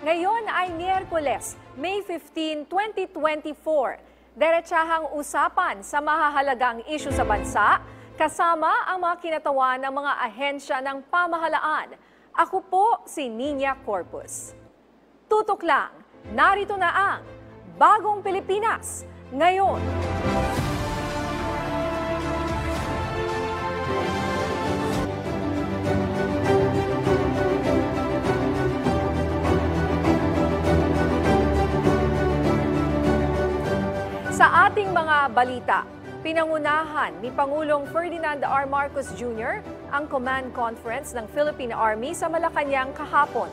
Ngayon ay Miyerkules, May 15, 2024. Diretsahang usapan sa mahahalagang isyu sa bansa, kasama ang mga kinatawan ng mga ahensya ng pamahalaan. Ako po si Nina Corpus. Tutok lang, narito na ang Bagong Pilipinas ngayon. Sa ating mga balita, pinangunahan ni Pangulong Ferdinand R. Marcos Jr. ang Command Conference ng Philippine Army sa Malacanang kahapon.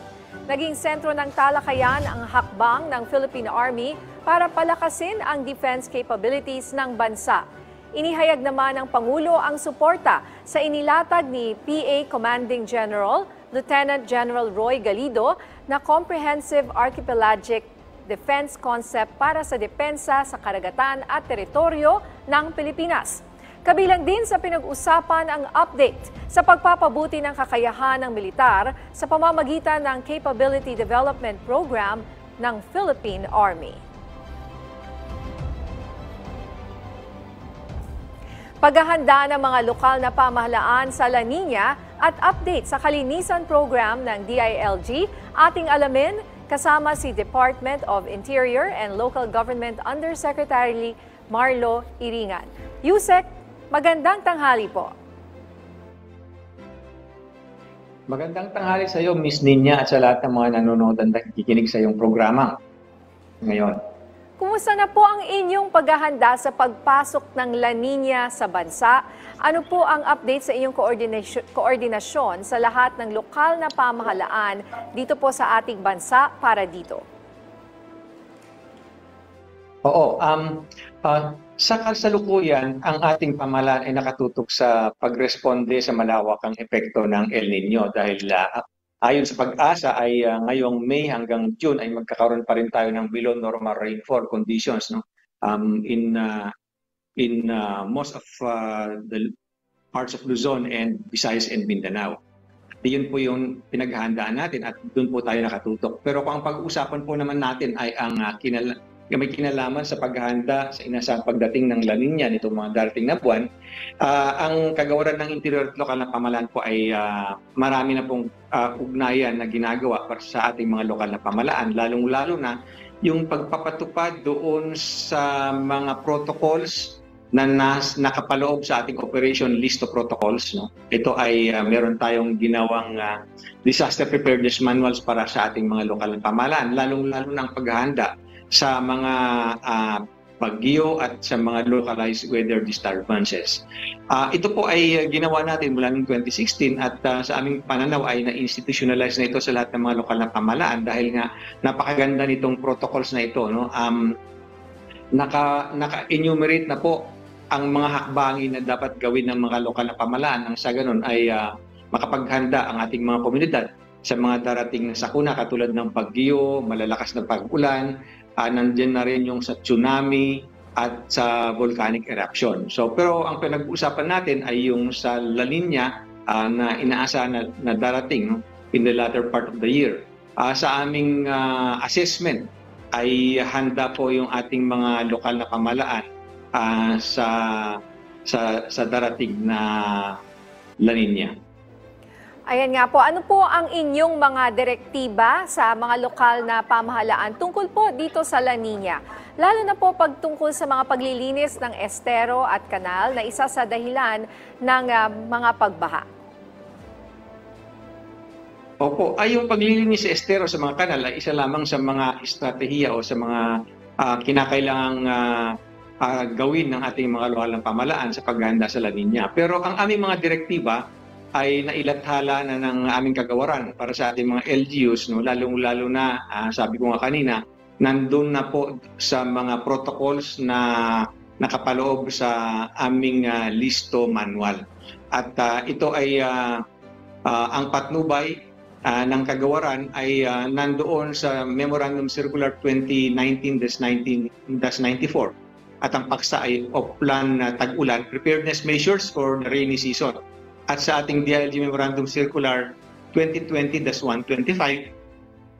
Naging sentro ng talakayan ang hakbang ng Philippine Army para palakasin ang defense capabilities ng bansa. Inihayag naman ng Pangulo ang suporta sa inilatag ni PA Commanding General Lieutenant General Roy Galido na Comprehensive Archipelagic Defense Concept para sa depensa sa karagatan at teritoryo ng Pilipinas. Kabilang din sa pinag-usapan ang update sa pagpapabuti ng kakayahan ng militar sa pamamagitan ng Capability Development Program ng Philippine Army. Paghahanda ng mga lokal na pamahalaan sa La Nina at update sa kalinisan program ng DILG, ating alamin kasama si Department of Interior and Local Government Undersecretary Marlo Iringan. Yusek, magandang tanghali po. Magandang tanghali sa iyo, Miss Nina, at sa lahat ng mga nanonood at nakikinig sa iyong programa ngayon. Kumusta na po ang inyong paghahanda sa pagpasok ng La Nina sa bansa? Ano po ang update sa inyong koordinasyon sa lahat ng lokal na pamahalaan dito po sa ating bansa para dito? Oo, sa kasalukuyan, ang ating pamahalaan ay nakatutok sa pagresponde sa malawakang epekto ng El Nino dahil ayon sa pag-asa ay ngayong May hanggang June ay magkakaroon pa rin tayo ng below normal rainfall conditions, no? In most of the parts of Luzon and Visayas and Mindanao. Iyon po yung pinaghahandaan natin at doon po tayo nakatutok. Pero kung ang pag-uusapan po naman natin ay ang may kinalaman sa paghahanda sa inasang pagdating ng La Nina nitong mga darating na buwan, ang kagawaran ng interior at lokal na pamahalaan po ay marami na pong ugnayan na ginagawa para sa ating mga lokal na pamahalaan, lalong-lalo na yung pagpapatupad doon sa mga protocols na nakapaloob sa ating Operation Listo Protocols. No? Ito ay meron tayong ginawang disaster preparedness manuals para sa ating mga lokal na pamahalaan, lalong-lalo na ang paghahanda sa mga bagyo at sa mga localized weather disturbances. Ito po ay ginawa natin mula noong 2016 at sa aming pananaw ay na-institutionalize na ito sa lahat ng mga lokal na pamahalaan dahil nga napakaganda nitong protocols na ito. No? Naka-enumerate na po ang mga hakbangin na dapat gawin ng mga lokal na pamahalaan nang sa ganun ay makapaghanda ang ating mga komunidad sa mga darating na sakuna katulad ng bagyo, malalakas na pag-ulan, nandiyan na rin yung sa tsunami at sa volcanic eruption. Pero ang pinag-uusapan natin ay yung sa La Nina na inaasahan na darating, no, in the latter part of the year. Sa aming assessment ay handa po yung ating mga lokal na pamahalaan sa darating na La Nina. Ayan nga po, ano po ang inyong mga direktiba sa mga lokal na pamahalaan tungkol po dito sa La Nina? Lalo na po pagtungkol sa mga paglilinis ng estero at kanal na isa sa dahilan ng mga pagbaha. Opo, ay yung paglilinis sa estero sa mga kanal ay isa lamang sa mga estratehiya o sa mga kinakailangang gawin ng ating mga lokal na pamahalaan sa paghahanda sa La Nina. Pero ang aming mga direktiba ay nailathala na ng aming kagawaran para sa ating mga LGUs, no? Lalong-lalo na, sabi ko nga kanina, nandun na po sa mga protocols na nakapaloob sa aming listo manual. At ito ay ang patnubay ng kagawaran ay nandoon sa Memorandum Circular 2019-94 at ang paksa ay of plan tag-ulan, preparedness measures for the rainy season. At sa ating DILG Memorandum Circular 2020-125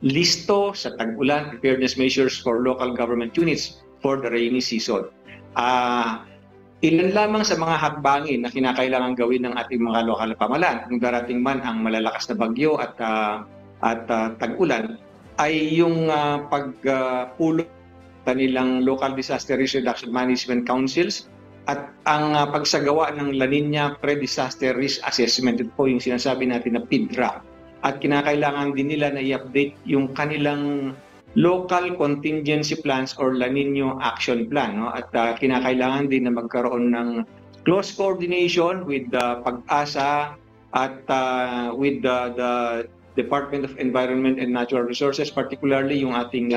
listo sa tag-ulan, preparedness measures for local government units for the rainy season. Ilan lamang sa mga hakbangin na kinakailangan gawin ng ating mga lokal na pamahalaan kung darating man ang malalakas na bagyo at tag-ulan ay yung pagpulong kanilang local disaster risk reduction management councils at ang pagsagawa ng La Nina Pre-Disaster Risk Assessment. Ito po yung sinasabi natin na PIDRA. At kinakailangan din nila na i-update yung kanilang local contingency plans or La Nina action plan. No? At kinakailangan din na magkaroon ng close coordination with the PAGASA at with the Department of Environment and Natural Resources, particularly yung ating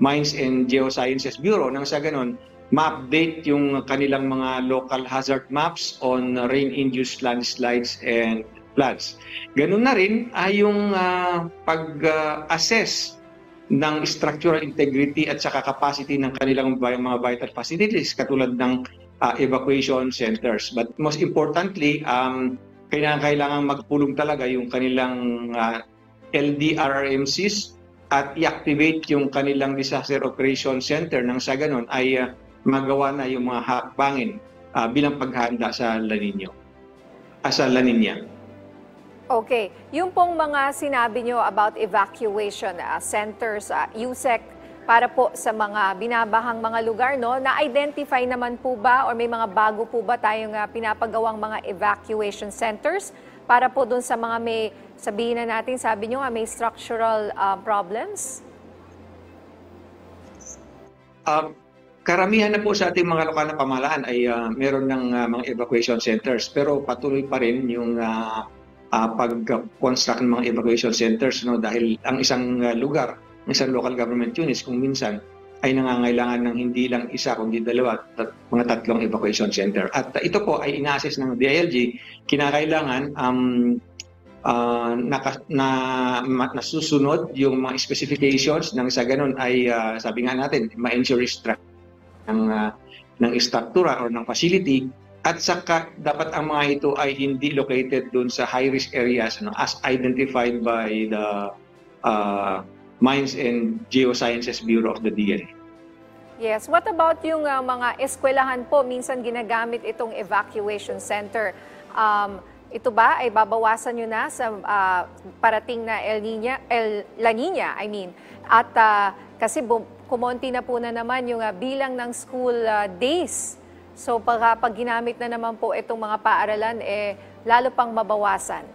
Mines and Geosciences Bureau. Nang sa ganon, ma-update yung kanilang mga local hazard maps on rain-induced landslides and floods. Ganun na rin ay yung pag-assess ng structural integrity at saka capacity ng kanilang mga vital facilities katulad ng evacuation centers. But most importantly, kailangan magpulong talaga yung kanilang LDRRMCs at i-activate yung kanilang Disaster Operation Center nang sa ganon ay magawa na yung mga hakbangin bilang paghahanda sa La Nina. Okay. Yung pong mga sinabi nyo about evacuation centers, USEC, para po sa mga binabahang mga lugar, no? Na-identify naman po ba or may mga bago po ba tayong pinapagawang mga evacuation centers para po dun sa mga may, sabihin na natin, sabi nyo nga, may structural problems? Karamihan na po sa ating mga lokal na pamahalaan ay meron ng mga evacuation centers, pero patuloy pa rin yung pag-construct ng mga evacuation centers, no? Dahil ang isang lugar, ang isang local government units kung minsan ay nangangailangan ng hindi lang isa kundi dalawa at mga tatlong evacuation center. At ito po ay ina-assess ng DILG, kinakailangan nasusunod yung mga specifications nang sa ganun ay sabi nga natin ma-ensure ng struktura or ng facility at saka dapat ang mga ito ay hindi located doon sa high-risk areas as identified by the Mines and Geosciences Bureau of the DNR. Yes. What about yung mga eskwelahan po? Minsan ginagamit itong evacuation center. Ito ba ay babawasan nyo na sa parating na La Nina, I mean. At kasi kumonti na po na naman yung bilang ng school days. So pag ginamit na naman po itong mga paaralan, lalo pang mabawasan.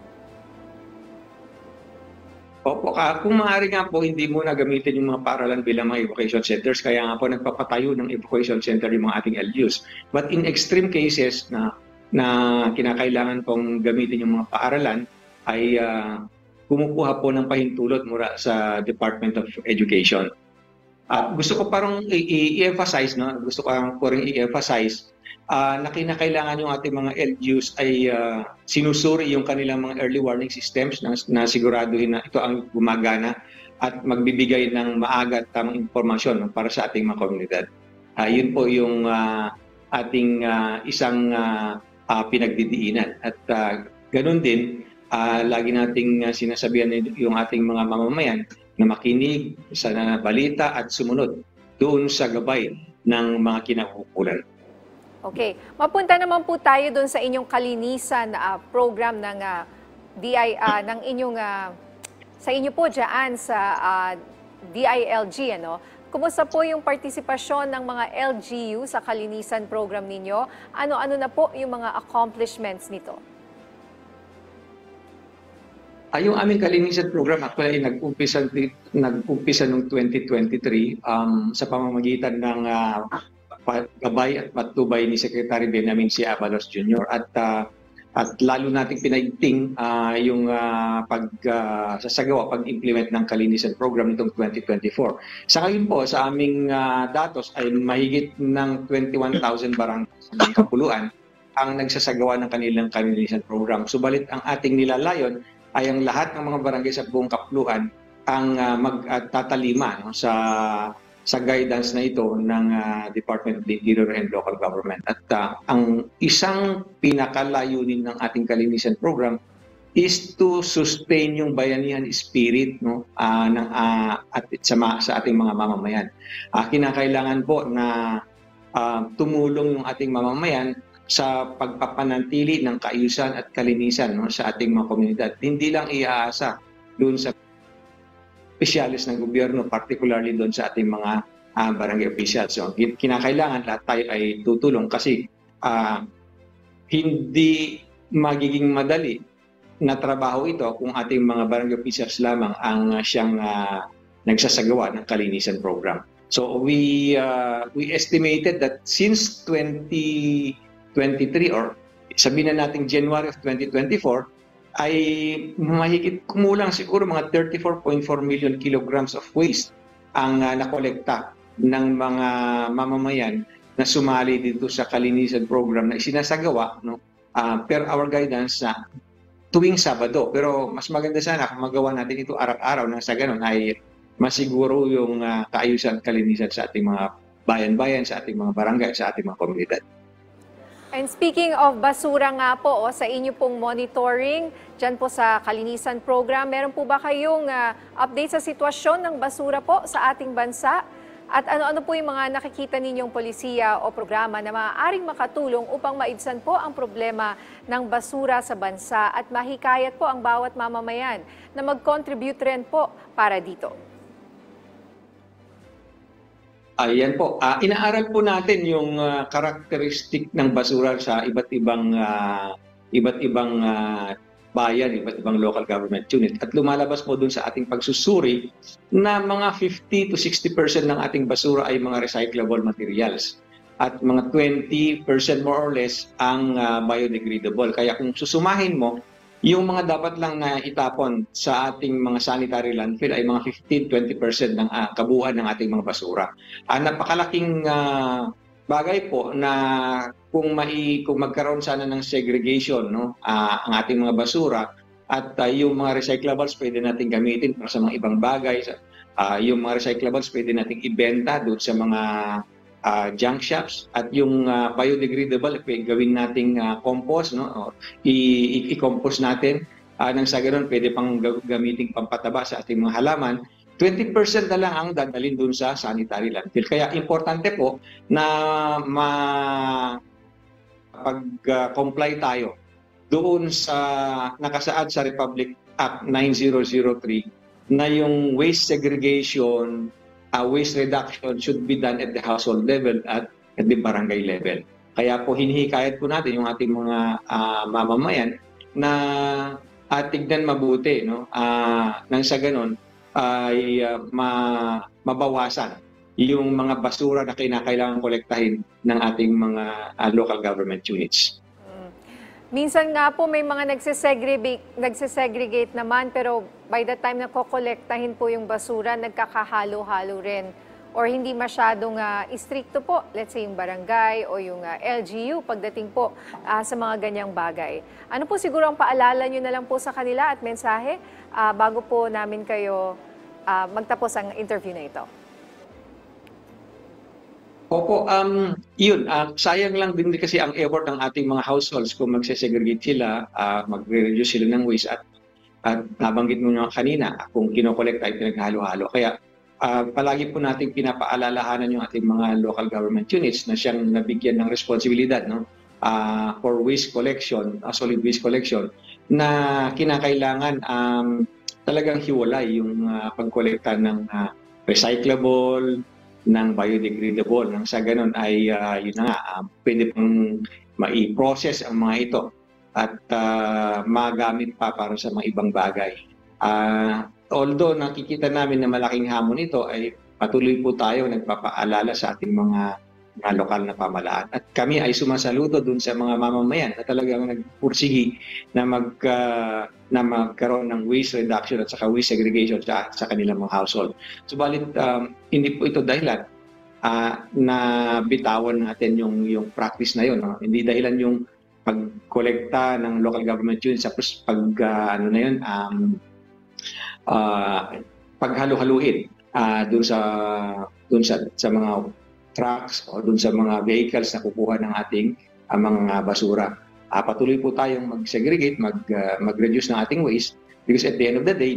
Opo, kung maaari nga po, hindi mo na gamitin yung mga paaralan bilang mga evacuation centers. Kaya nga po nagpapatayo ng evacuation center yung mga ating LGUs. But in extreme cases na kinakailangan pong gamitin yung mga paaralan, ay kumukuha po ng pahintulot mula sa Department of Education. Gusto ko parang i-emphasize, no? Gusto ko rin i-emphasize na kinakailangan yung ating mga LGUs ay sinusuri yung kanilang mga early warning systems na siguraduhin na ito ang gumagana at magbibigay ng maaga at tamang impormasyon para sa ating mga komunidad. Yun po yung ating isang pinagdidiinan. At ganun din, lagi nating sinasabihan yung ating mga mamamayan na makinig sa balita at sumunod doon sa gabay ng mga kinauukulan. Okay. Mapunta naman po tayo doon sa inyong kalinisan program ng ng inyong sa inyo po diyan sa DILG, ano? Kumusta po yung partisipasyon ng mga LGU sa kalinisan program ninyo? Ano-ano na po yung mga accomplishments nito? Yung aming kalinisan program actually nag-umpisa noong 2023 sa pamamagitan ng gabay at patnubay ni Secretary Benjamin C. Abalos Jr. At lalo nating pinaigting yung pag-implement ng kalinisan program nitong 2024. Sa ngayon po, sa aming datos ay mahigit ng 21,000 barangays ng kapuluan ang nagsasagawa ng kanilang kalinisan program. Subalit ang ating nilalayon ay ang lahat ng mga barangay sa buong kapuluan ang magtatalima sa guidance na ito ng Department of the Interior and Local Government. At ang isang pinakalayunin ng ating kalinisan program is to sustain yung bayanihan spirit, no, at sa ating mga mamamayan. Kinakailangan po na tumulong yung ating mamamayan sa pagpapanatili ng kaayusan at kalinisan, no, sa ating mga komunidad. Hindi lang iaasa doon sa opisyalis ng gobyerno, particularly doon sa ating mga barangay officials. So, kinakailangan lahat tayo ay tutulong kasi hindi magiging madali na trabaho ito kung ating mga barangay officials lamang ang siyang nagsasagawa ng kalinisan program. So we estimated that since 2023 or sabihin na natin January of 2024 ay mahigit kumulang siguro mga 34.4 million kilograms of waste ang nakolekta ng mga mamamayan na sumali dito sa kalinisan program na isinasagawa, no, per our guidance na tuwing Sabado. Pero mas maganda sana kung magawa natin ito araw-araw na sa ganun ay masiguro yung kaayusan at kalinisan sa ating mga bayan-bayan, sa ating mga barangay, sa ating mga komunidad. And speaking of basura nga po, sa inyo pong monitoring, dyan po sa kalinisan program, meron po ba kayong update sa sitwasyon ng basura po sa ating bansa? At ano-ano po yung mga nakikita ninyong polisiya o programa na maaaring makatulong upang maibsan po ang problema ng basura sa bansa at mahikayat po ang bawat mamamayan na mag-contribute rin po para dito? Ayan po. Inaaral po natin yung karakteristik ng basura sa iba't ibang bayan, iba't ibang local government unit. At lumalabas po dun sa ating pagsusuri na mga 50 to 60% ng ating basura ay mga recyclable materials. At mga 20% more or less ang biodegradable. Kaya kung susumahin mo, yung mga dapat lang na itapon sa ating mga sanitary landfill ay mga 15-20% ng kabuuan ng ating mga basura. Napakalaking bagay po na kung magkaroon sana ng segregation, no, ang ating mga basura at yung mga recyclables pwede natin gamitin para sa mga ibang bagay. Yung mga recyclables pwede natin ibenta doon sa mga junk shops at yung biodegradable pwede gawin nating compost, no, i-compost natin nang sa ganoon pwede pang gamitin pampataba sa ating mga halaman. 20% na lang ang dadalhin dun sa sanitary landfill. Kaya importante po na pag-comply tayo doon sa nakasaad sa Republic Act 9003 na yung waste segregation, waste reduction should be done at the household level at the barangay level. Kaya po hinihikayat po natin yung ating mga mamamayan na tignan mabuti, no, nang sa ganon ay mabawasan yung mga basura na kinakailangan kolektahin ng ating mga local government units. Minsan nga po may mga nagsesegregate naman pero by the time na kokolektahin po yung basura, nagkakahalo-halo rin or hindi masyadong istrikto po, let's say yung barangay o yung LGU pagdating po sa mga ganyang bagay. Ano po siguro ang paalala nyo na lang po sa kanila at mensahe bago po namin kayo magtapos ang interview na ito? Opo, yun, sayang lang din kasi ang effort ng ating mga households kung magsesegregate sila, magre-reduce sila ng waste at nabanggit mo nga kanina, kung kinokolekta ay pinaghalo-halo. Kaya palagi po natin pinapaalalahanan yung ating mga local government units na siyang nabigyan ng responsibilidad, no, for waste collection, solid waste collection, na kinakailangan talagang hiwalay yung pagkolekta ng recyclable, ng biodegradable. Nang sa ganun ay yun na nga, pwede pang mai-process ang mga ito at magamit pa para sa mga ibang bagay. Although nakikita namin na malaking hamon ito ay patuloy po tayo nagpapaalala sa ating mga lokal na pamahalaan. At kami ay sumasaludo dun sa mga mamamayan na talagang nagpursigi na magkaroon ng waste reduction at saka waste segregation sa kanilang mga household. Subalit, hindi po ito dahilan na bitawan natin yung practice na yun. No? Hindi dahilan yung pagkolekta ng local government units tapos paghalo-haluin dun sa mga trucks o dun sa mga vehicles na kukuha ng ating mga basura. patuloy po tayong mag-segregate, mag-reduce ng ating waste because at the end of the day,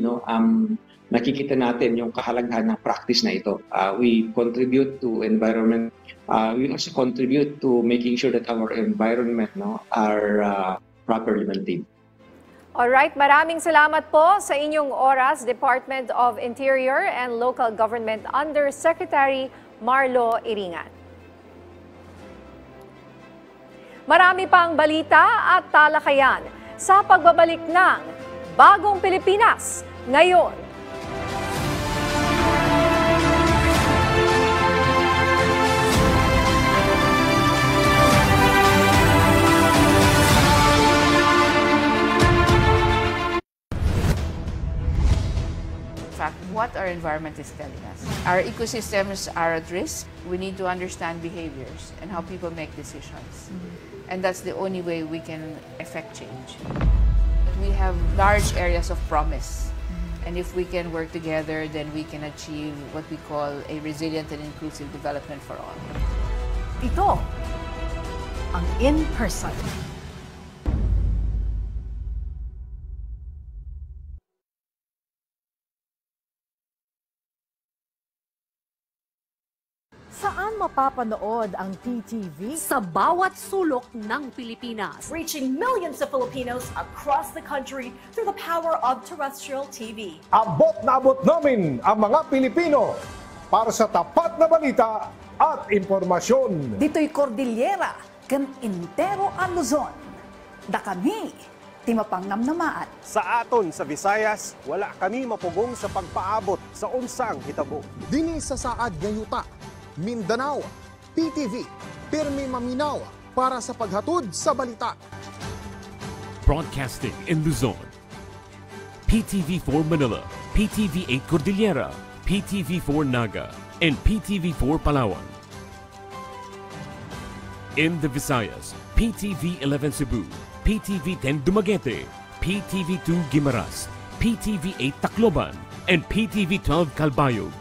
nakikita natin yung kahalagahan ng practice na ito. We contribute to environment. We also contribute to making sure that our environment are properly maintained. Alright, maraming salamat po sa inyong oras, Department of Interior and Local Government Undersecretary Marlo Iringan. Marami pang balita at talakayan sa pagbabalik ng Bagong Pilipinas ngayon. What our environment is telling us. Our ecosystems are at risk. We need to understand behaviors and how people make decisions. And that's the only way we can effect change. We have large areas of promise. And if we can work together, then we can achieve what we call a resilient and inclusive development for all. Ito ang in-person. Saan mapapanood ang PTV? Sa bawat sulok ng Pilipinas. Reaching millions of Filipinos across the country through the power of terrestrial TV. Abot na abot namin ang mga Pilipino para sa tapat na balita at impormasyon. Dito'y Cordillera, ken Intero ang Luzon. Da kami, ti mapangnamnamaan. Sa aton sa Visayas, wala kami mapugong sa pagpaabot sa unsang hitabo. Dini sa saad ngayuta, Mindanao, PTV, pirmi maminaw para sa paghatod sa balita. Broadcasting in Luzon, PTV4 Manila, PTV8 Cordillera, PTV4 Naga, and PTV4 Palawan. In the Visayas, PTV11 Cebu, PTV10 Dumaguete, PTV2 Guimaras, PTV8 Tacloban, and PTV12 Calbayog.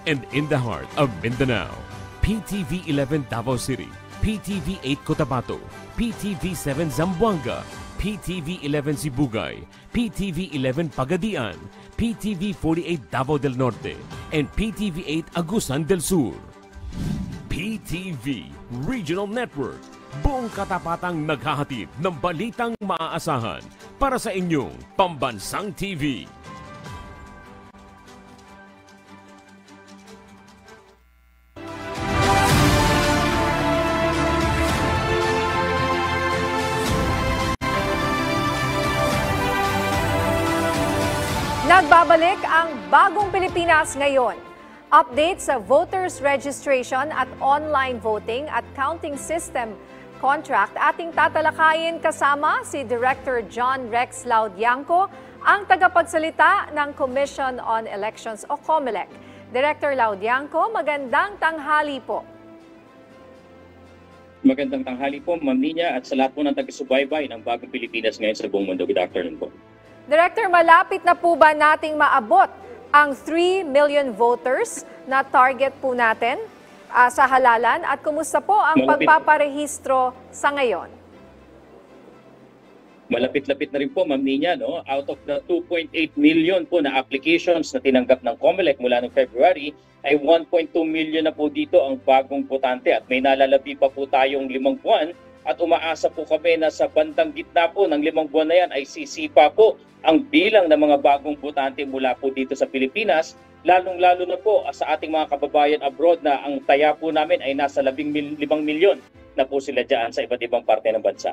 And in the heart of Mindanao, PTV11 Davao City, PTV8 Cotabato, PTV7 Zamboanga, PTV11 Sibugay, PTV11 Pagadian, PTV48 Davao del Norte, and PTV8 Agusan del Sur. PTV Regional Network, buong katapatang naghahatid ng balitang maaasahan para sa inyong pambansang TV. Nagbabalik ang Bagong Pilipinas ngayon. Update sa voters registration at online voting at counting system contract ating tatalakayin kasama si Director John Rex Laudianco, ang tagapagsalita ng Commission on Elections o COMELEC. Director Laudianco, magandang tanghali po. Magandang tanghali po, Ma'am Nina, at sa lahat po ng taga-subaybay ng Bagong Pilipinas ngayon sa buong mundo. Good afternoon po. Director, malapit na po ba nating maabot ang 3 million voters na target po natin sa halalan? At kumusta po ang pagpaparehistro sa ngayon? Malapit-lapit na rin po, Ma'am Nina, no? Out of the 2.8 million po na applications na tinanggap ng COMELEC mula noong February, ay 1.2 million na po dito ang bagong botante at may nalalabi pa po tayong 5 buwan. At umaasa po kami na sa bandang gitna po ng 5 buwan na yan ay sisipa po ang bilang ng mga bagong botante mula po dito sa Pilipinas, lalong-lalo na po sa ating mga kababayan abroad na ang taya po namin ay nasa 15 milyon na po sila dyan sa iba't ibang parte ng bansa.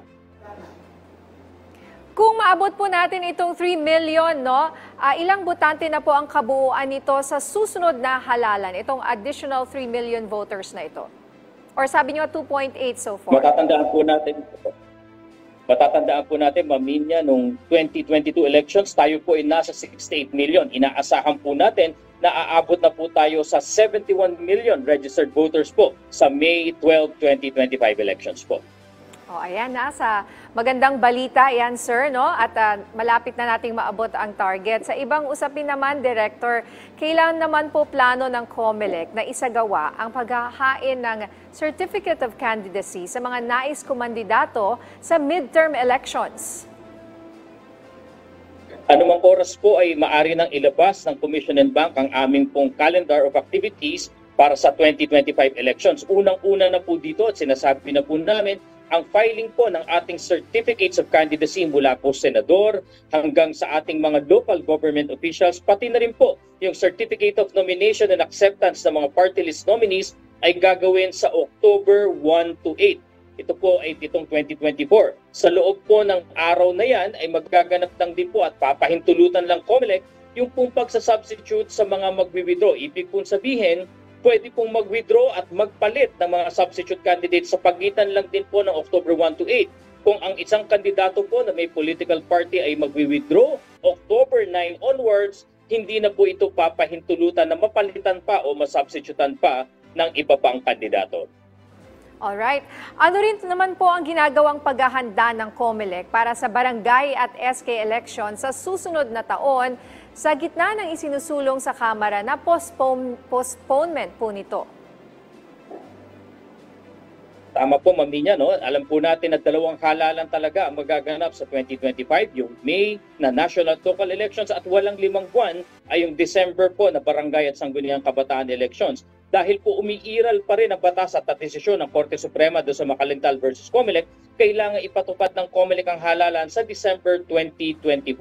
Kung maabot po natin itong 3 million, ilang botante na po ang kabuuan nito sa susunod na halalan, itong additional 3 million voters na ito? Or sabi nyo 2.8 so far? Matatandaan po natin, Ma'am Nina, nung 2022 elections, tayo po ay nasa 68 million. Inaasahan po natin na aabot na po tayo sa 71 million registered voters po sa May 12, 2025 elections po. Ayan sa magandang balita yan, sir, no? At malapit na nating maabot ang target. Sa ibang usapin naman, Director, kailan naman po plano ng COMELEC na isagawa ang paghahain ng Certificate of Candidacy sa mga nais kumandidato sa midterm elections? Anumang oras po ay maaari nang ilabas ng Commission and Bank ang aming pong calendar of activities para sa 2025 elections. Unang-una na po dito at sinasabi na po namin ang filing po ng ating certificates of candidacy mula po senador hanggang sa ating mga local government officials, pati na rin po yung certificate of nomination and acceptance ng mga party list nominees ay gagawin sa October 1 to 8. Ito po ay itong 2024. Sa loob po ng araw na yan ay magaganap lang din po at papahintulutan lang COMELEC yung pong pagsasubstitute sa mga magwi-withdraw. Ibig pong sabihin, pwede pong mag-withdraw at magpalit ng mga substitute candidates sa pagitan lang din po ng October 1 to 8. Kung ang isang kandidato po na may political party ay mag-withdraw October 9 onwards, hindi na po ito papahintulutan na mapalitan pa o masubstitutan pa ng iba pang kandidato. Alright. Ano rin naman po ang ginagawang paghahanda ng COMELEC para sa barangay at SK election sa susunod na taon sa gitna ng isinusulong sa Kamara na postponement po nito? Tama po, Ma'am Nina, no? Alam po natin na dalawang halalan talaga ang magaganap sa 2025, yung May na national at local elections at walang 5 buwan ay yung December po na barangay at sangguniang kabataan elections. Dahil po umiiral pa rin ang batas at desisyon ng Korte Suprema doon sa Makalintal versus COMELEC, kailangan ipatupad ng COMELEC ang halalan sa December 2025.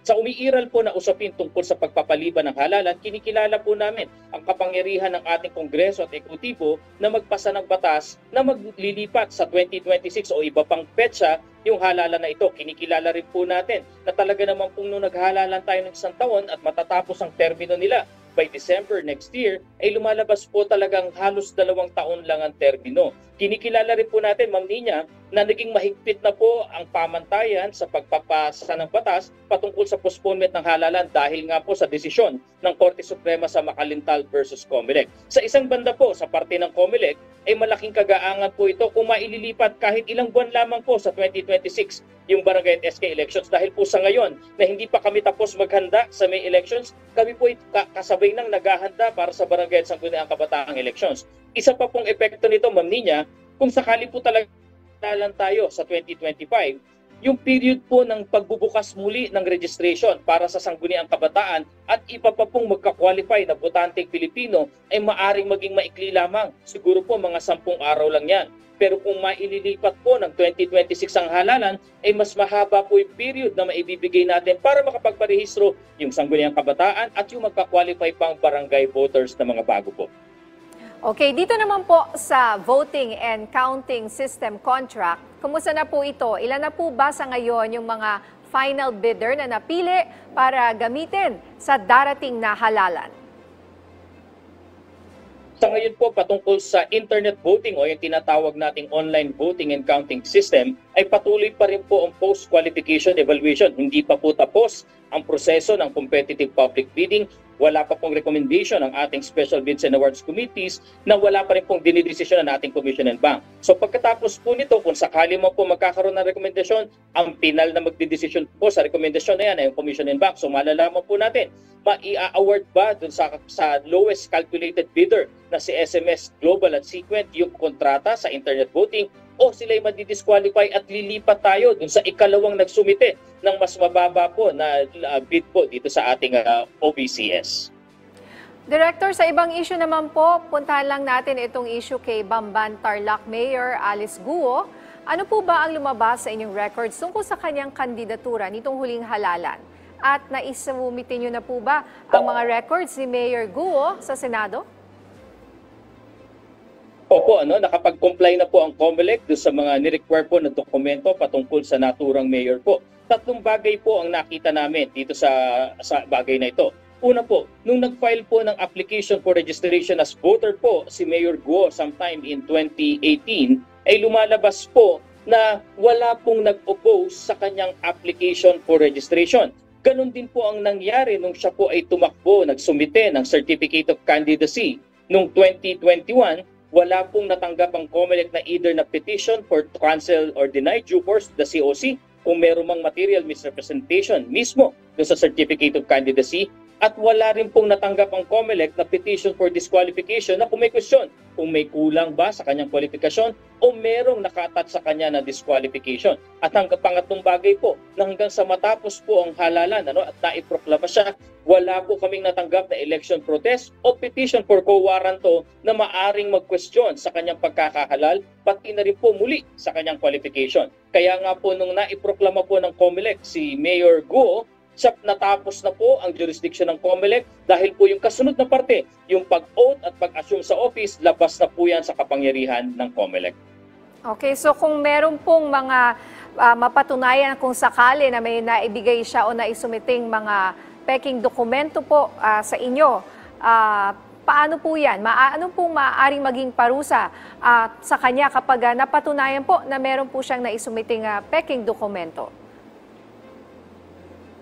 Sa umiiral po na usapin tungkol sa pagpapaliban ng halalan, kinikilala po namin ang kapangyarihan ng ating Kongreso at Ekutibo na magpasa ng batas na maglilipat sa 2026 o iba pang petsa yung halalan na ito. Kinikilala rin po natin na talaga naman kung nung naghalalan tayo ng 1 taon at matatapos ang termino nila by December next year, ay lumalabas po talagang halos 2 taon lang ang termino. Kinikilala rin po natin, Ma'am Nina, na naging mahigpit na po ang pamantayan sa pagpapasa ng batas patungkol sa postponement ng halalan dahil nga po sa desisyon ng Korte Suprema sa Makalintal versus COMELEC. Sa isang banda po, sa parte ng COMELEC, ay malaking kagaangan po ito kung maililipat kahit ilang buwan lamang po sa 2026 yung barangay at SK elections. Dahil po sa ngayon na hindi pa kami tapos maghanda sa May elections, kami po kasabay nang naghahanda para sa barangay at sangguniang kabataang elections. Isa pa pong epekto nito, Ma'am Nina, kung sakali po talaga tayo sa 2025, yung period po ng pagbubukas muli ng registration para sa sangguniang kabataan at iba pa pong magka-qualify na botanteng Pilipino ay maaring maging maikli lamang. Siguro po mga 10 araw lang yan. Pero kung maililipat po ng 2026 ang halalan, ay mas mahaba po yung period na maibibigay natin para makapagparehistro yung sangguniang kabataan at yung magka-qualify pang barangay voters na mga bago po. Okay, dito naman po sa voting and counting system contract, kumusta na po ito? Ilan na po ba sa ngayon yung mga final bidder na napili para gamitin sa darating na halalan? Sa ngayon po, patungkol sa internet voting o yung tinatawag nating online voting and counting system, ay patuloy pa rin po ang post-qualification evaluation. Hindi pa po tapos ang proseso ng competitive public bidding. Wala pa pong recommendation ng ating Special Bids and Awards Committees na wala pa rin pong dinidesisyon ng ating Commission and Bank. So pagkatapos po nito, kung sakali mo po magkakaroon ng rekomendasyon, ang pinal na magdidesisyon po sa rekomendasyon na yan ay yung Commission and Bank. So malalaman po natin, ma-i-award ba dun sa lowest calculated bidder na si SMS Global at Sequent yung kontrata sa internet voting, o sila'y madi-disqualify at lilipat tayo dun sa ikalawang nagsumite ng mas mababa po na bid po dito sa ating OVCS. Director, sa ibang issue naman po, puntahan lang natin itong issue kay Bamban Tarlac Mayor Alice Guo. Ano po ba ang lumabas sa inyong records tungkol sa kanyang kandidatura nitong huling halalan? At naisumite nyo na po ba ang mga records ni Mayor Guo sa Senado? Opo, nakapag-comply na po ang COMELEC doon sa mga ni-require po na dokumento patungkol sa naturang mayor po. 3 bagay po ang nakita namin dito sa bagay na ito. Una po, nung nag-file po ng application for registration as voter po si Mayor Guo sometime in 2018, ay lumalabas po na wala pong nag-oppose sa kanyang application for registration. Ganon din po ang nangyari nung siya po ay tumakbo, nagsumite ng Certificate of Candidacy noong 2021. wala pong natanggap ang COMELEC na either na petition for to cancel or deny due course to the COC kung meron mang material misrepresentation mismo doon sa Certificate of Candidacy. At wala rin pong natanggap ang COMELEC na petition for disqualification na kung may question, kung may kulang ba sa kanyang kwalifikasyon o merong naka-attach sa kanya na disqualification. At hanggang pangatlong bagay po, na hanggang sa matapos po ang halalan at naiproklama siya, wala po kaming natanggap na election protest o petition for quo warranto na maaring mag-question sa kanyang pagkakahalal, pati na rin po muli sa kanyang qualification. Kaya nga po nung naiproklama po ng COMELEC si Mayor Guo, natapos na po ang jurisdiction ng COMELEC dahil po yung kasunod na parte, yung pag-oath at pag-assume sa office, labas na po yan sa kapangyarihan ng COMELEC. Okay, so kung meron pong mga mapatunayan kung sakali na may naibigay siya o naisumiting mga peking dokumento po sa inyo, paano po yan? Ano pong maaaring maging parusa sa kanya kapag napatunayan po na meron po siyang naisumiting peking dokumento?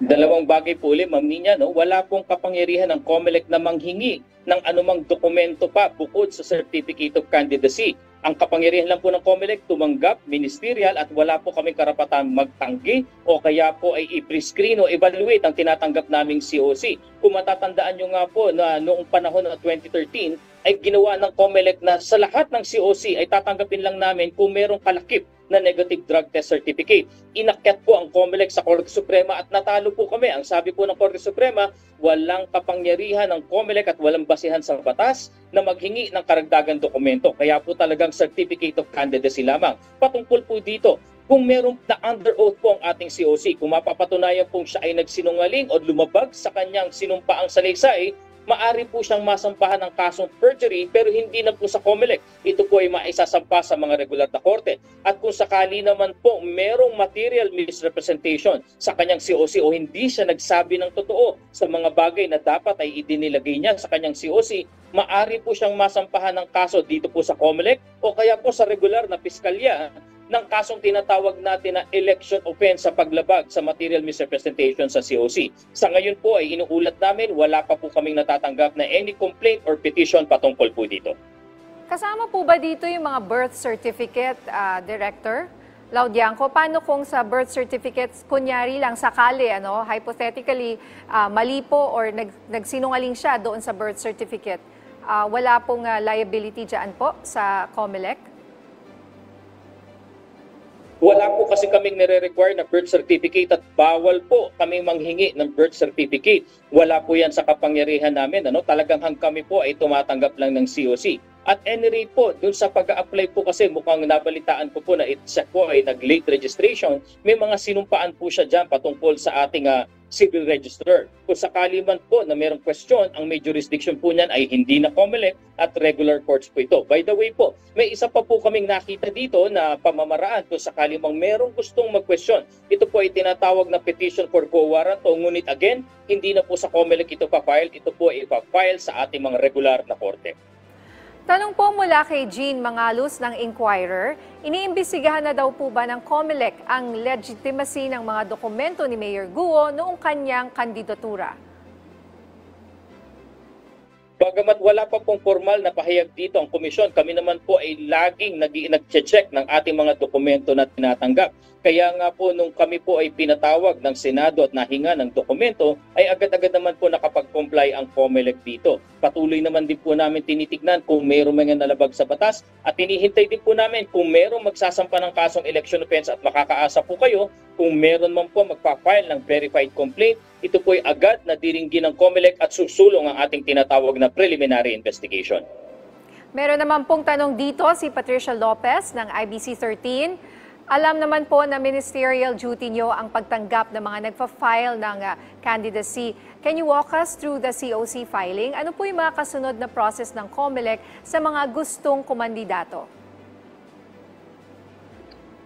Dalawang bagay po ulit, Ma'am Nina, wala pong kapangyarihan ng COMELEC na manghingi ng anumang dokumento pa bukod sa Certificate of Candidacy. Ang kapangyarihan lang po ng COMELEC tumanggap, ministerial, at wala po kaming karapatan magtanggi o kaya po ay i-prescreen o evaluate ang tinatanggap naming COC. Kung matatandaan nyo nga po na noong panahon ng 2013 ay ginawa ng COMELEC na sa lahat ng COC ay tatanggapin lang namin kung merong kalakip na negative drug test certificate. Inakyat po ang COMELEC sa Korte Suprema at natalo po kami. Ang sabi po ng Korte Suprema, walang kapangyarihan ng COMELEC at walang basihan sa batas na maghingi ng karagdagang dokumento. Kaya po talagang Certificate of Candidacy lamang. Patungkol po dito, kung meron na under oath po ang ating COC, kung mapapatunayan pong siya ay nagsinungaling o lumabag sa kanyang sinumpaang salaysay, maari po siyang masampahan ng kasong perjury pero hindi na po sa COMELEC. Ito po ay maisasampa sa mga regular na korte. At kung sakali naman po merong material misrepresentation sa kanyang COC o hindi siya nagsabi ng totoo sa mga bagay na dapat ay idinilagay niya sa kanyang COC, maari po siyang masampahan ng kaso dito po sa COMELEC o kaya po sa regular na piskalya ng kasong tinatawag natin na election offense sa paglabag sa material misrepresentation sa COC. Sa ngayon po ay inuulat namin, wala pa po kaming natatanggap na any complaint or petition patungkol po dito. Kasama po ba dito yung mga birth certificate, Director Laudianco? Paano kung sa birth certificates, kunyari lang sakali, hypothetically, mali po or nagsinungaling siya doon sa birth certificate, wala pong liability dyan po sa COMELEC? Wala po kasi kaming nire-require na birth certificate at bawal po kami manghingi ng birth certificate. Wala po yan sa kapangyarihan namin. Talagang kami po ay tumatanggap lang ng COC. At any rate po, dun sa pag-a-apply po kasi mukhang nabalitaan ko po na siya po ay nag-late registration, may mga sinumpaan po siya dyan patungkol sa ating civil register. Kung sakali man po na mayroong question, ang may jurisdiction po niyan ay hindi na COMELEC at regular courts po ito. By the way po, may isa pa po kaming nakita dito na pamamaraan kung sakali mang mayroong gustong mag-question. Ito po ay tinatawag na petition for quo warranto. Ngunit again, hindi na po sa COMELEC ito pa-file. Ito po ay pa-file sa ating mga regular na korte. Tanong po mula kay Jean Mangalos ng Inquirer, iniimbestigahan na daw po ba ng COMELEC ang legitimacy ng mga dokumento ni Mayor Guo noong kanyang kandidatura? Bagamat wala pa pong formal na pahayag dito ang komisyon, kami naman po ay laging nag-check ng ating mga dokumento na tinatanggap. Kaya nga po nung kami po ay pinatawag ng Senado at nahinga ng dokumento, ay agad-agad naman po nakapag-comply ang COMELEC dito. Patuloy naman din po namin tinitignan kung mayroong mga nalabag sa batas at tinihintay din po namin kung mayroong magsasampa ng kasong election offense at makakaasa po kayo kung meron man po magpa-file ng verified complaint, ito po ay agad na diringgin ng COMELEC at susulong ang ating tinatawag na preliminary investigation. Meron naman pong tanong dito si Patricia Lopez ng IBC 13. Alam naman po na ministerial duty nyo ang pagtanggap ng mga nagpa-file ng candidacy. Can you walk us through the COC filing? Ano po yung mga kasunod na process ng COMELEC sa mga gustong kumandidato?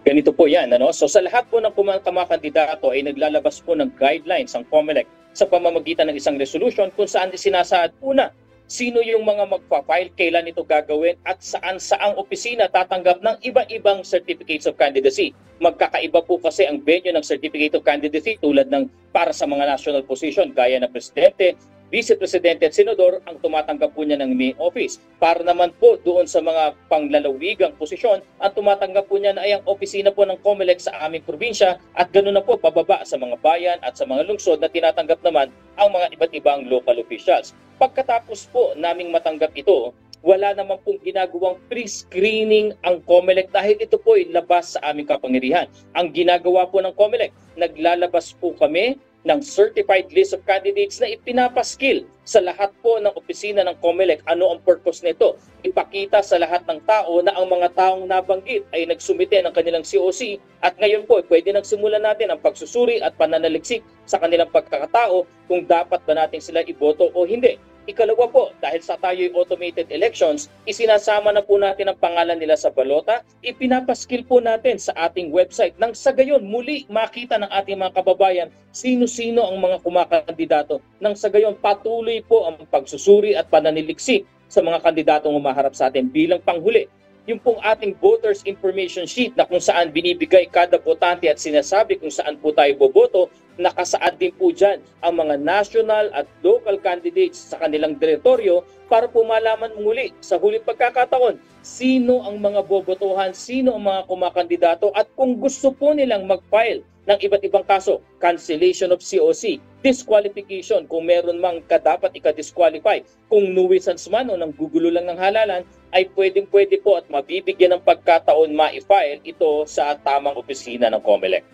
Ganito po yan. So sa lahat po ng mga kandidato ay naglalabas po ng guidelines ang COMELEC sa pamamagitan ng isang resolution kung saan sinasaad una sino yung mga magpa-file, kailan ito gagawin at saan-saang opisina tatanggap ng iba-ibang certificates of candidacy. Magkakaiba po kasi ang venue ng certificate of candidacy tulad ng para sa mga national position gaya ng presidente, Vice Presidente at Senador ang tumatanggap po niya ng main office. Para naman po doon sa mga panglalawigang posisyon, ang tumatanggap po niya na ay ang opisina po ng COMELEC sa aming probinsya at ganoon na po pababa sa mga bayan at sa mga lungsod na tinatanggap naman ang mga iba't ibang local officials. Pagkatapos po naming matanggap ito, wala naman pong ginagawang pre-screening ang COMELEC dahil ito po ay labas sa aming kapangyarihan. Ang ginagawa po ng COMELEC, naglalabas po kami ng certified list of candidates na ipinapaskil sa lahat po ng opisina ng COMELEC. Ano ang purpose nito? Ipakita sa lahat ng tao na ang mga taong nabanggit ay nagsumite ng kanilang COC at ngayon po pwede nagsimulan natin ang pagsusuri at pananaliksik sa kanilang pagkakatao kung dapat ba natin sila iboto o hindi. Ikalawa po, dahil sa tayo'y automated elections, isinasama na po natin ang pangalan nila sa balota, ipinapaskil po natin sa ating website nang sa gayon muli makita ng ating mga kababayan sino-sino ang mga kumakandidato. Nang sa gayon patuloy po ang pagsusuri at pananiliksik sa mga kandidatong umaharap sa atin bilang panghuli. Yung pong ating voters information sheet na kung saan binibigay kada botante at sinasabi kung saan po tayo boboto, nakasaad din po dyan ang mga national at local candidates sa kanilang direktoryo para po malaman muli sa huling pagkakataon sino ang mga bobotohan, sino ang mga kumakandidato at kung gusto po nilang mag-file ng iba't ibang kaso, cancellation of COC, disqualification kung meron mang dapat ika-disqualify, kung nuisance man o nang gugulo lang ng halalan, ay pwedeng-pwede po at mabibigyan ng pagkataon ma-file ito sa tamang opisina ng COMELEC.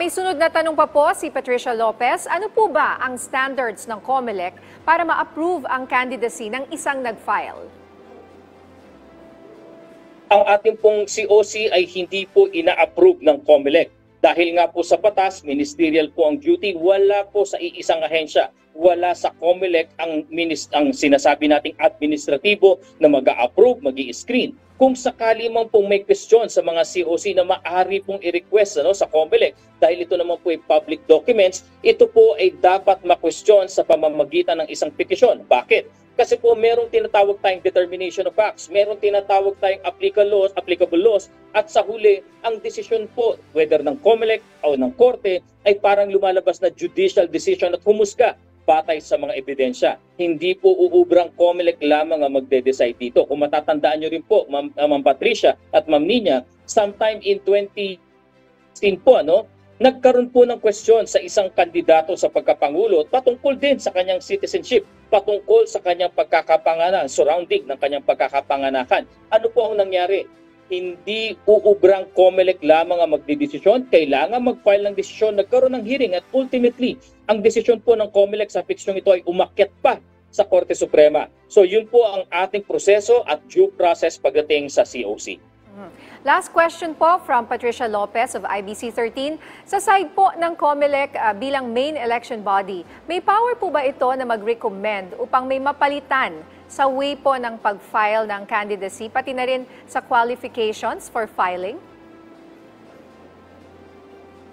May sunod na tanong pa po si Patricia Lopez. Ano po ba ang standards ng COMELEC para ma-approve ang candidacy ng isang nag-file? Ang ating pong COC ay hindi po ina-approve ng COMELEC. Dahil nga po sa batas, ministerial po ang duty, wala po sa iisang ahensya, wala sa COMELEC ang sinasabi nating administratibo na mag-a-approve, mag-i-screen. Kung sakali man pong may question sa mga COC na maaari pong i-request sa COMELEC, dahil ito naman po ay public documents, ito po ay dapat ma-question sa pamamagitan ng isang petisyon. Bakit? Kasi po merong tinatawag tayong determination of facts, merong tinatawag tayong applicable laws, at sa huli, ang desisyon po, whether ng COMELEC o ng Korte, ay parang lumalabas na judicial decision at humusga batay sa mga ebidensya. Hindi po uubrang COMELEC lamang ang magde-decide dito. Kung matatandaan nyo rin po, Ma'am Patricia at Ma'am Nina, sometime in 2016 po, nagkaroon po ng question sa isang kandidato sa pagkapangulo patungkol din sa kanyang citizenship, patungkol sa kanyang pagkakapanganak, surrounding ng kanyang pagkakapanganakan. Ano po ang nangyari? Hindi uubrang COMELEC lamang ang magdidesisyon, kailangan mag-file ng desisyon, nagkaroon ng hearing at ultimately, ang desisyon po ng COMELEC sa piksyong ito ay umakyat pa sa Korte Suprema. So yun po ang ating proseso at due process pagdating sa COC. Last question po from Patricia Lopez of IBC 13. Sa side po ng COMELEC bilang main election body, may power po ba ito na mag-recommend upang may mapalitan sa way po ng pag-file ng candidacy, pati na rin sa qualifications for filing?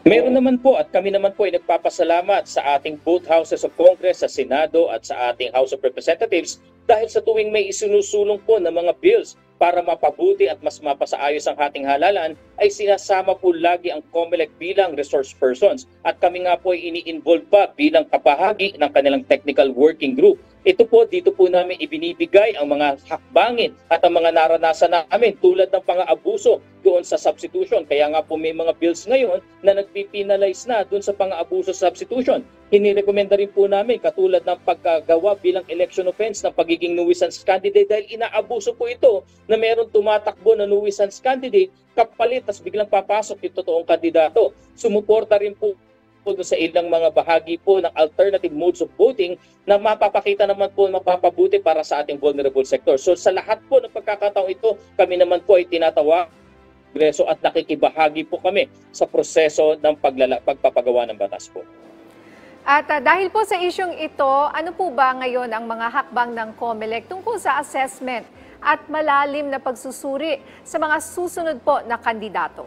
Meron naman po at kami naman po ay nagpapasalamat sa ating both houses of Congress, sa Senado at sa ating House of Representatives dahil sa tuwing may isinusulong po ng mga bills para mapabuti at mas mapasaayos ang ating halalan, ay sinasama po lagi ang COMELEC bilang resource persons. At kami nga po ay ini-involve pa bilang kapahagi ng kanilang technical working group. Ito po, dito po namin ibinibigay ang mga hakbangin at ang mga naranasan namin tulad ng pang-aabuso doon sa substitution. Kaya nga po may mga bills ngayon na nagpipinalize na doon sa pang-aabuso sa substitution. Hinirekomenda rin po namin katulad ng pagkagawa bilang election offense ng pagiging nuisance candidate dahil inaabuso po ito na meron tumatakbo na nuisance candidate kapalit tas biglang papasok yung totoong kandidato. Sumuporta rin po sa ilang mga bahagi po ng alternative modes of voting na mapapakita naman po mapapabuti para sa ating vulnerable sector. So sa lahat po ng pagkakataong ito, kami naman po ay tinatawag Kongreso at nakikibahagi po kami sa proseso ng pagpapagawa ng batas po. At dahil po sa isyong ito, ano po ba ngayon ang mga hakbang ng COMELEC tungkol sa assessment at malalim na pagsusuri sa mga susunod po na kandidato?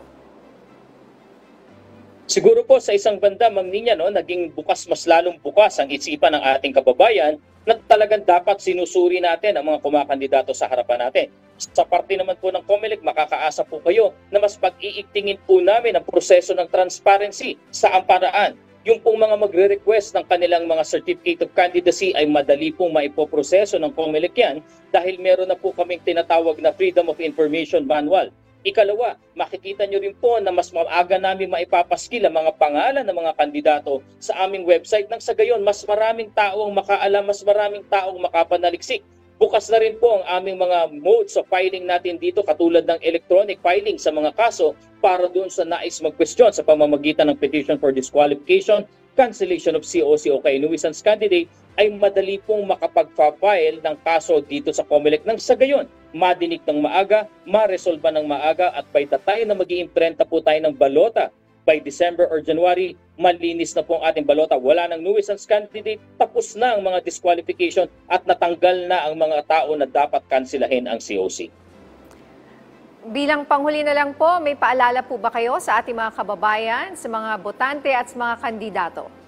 Siguro po sa isang banda, Ma'am Nina, naging mas lalong bukas ang isipan ng ating kababayan na talagang dapat sinusuri natin ang mga kumakandidato sa harapan natin. Sa parte naman po ng COMELEC, makakaasa po kayo na mas pag-iigtingin po namin ang proseso ng transparency sa paraan yung pong mga magre-request ng kanilang mga certificate of candidacy ay madali pong maipoproseso ng COMELEC yan dahil meron na po kaming tinatawag na Freedom of Information Manual. Ikalawa, makikita nyo rin po na mas maaga namin maipapaskil ang mga pangalan ng mga kandidato sa aming website nang sa gayon mas maraming tao ang makaalam, mas maraming tao ang makapanaliksik. Bukas na rin po ang aming mga modes of filing natin dito katulad ng electronic filing sa mga kaso para doon sa nais mag-question sa pamamagitan ng petition for disqualification, cancellation of COC o kay nuisance candidate ay madali pong makapag-file ng kaso dito sa COMELEC nang sa gayon madinig ng maaga, maresolba ng maaga at by the time na mag-iimprenta po tayo ng balota by December or January, malinis na po ang ating balota. Wala nang nuisance candidate, tapos na ang mga disqualification at natanggal na ang mga tao na dapat kansilahin ang COC. Bilang panghuli na lang po, may paalala po ba kayo sa ating mga kababayan, sa mga botante at sa mga kandidato?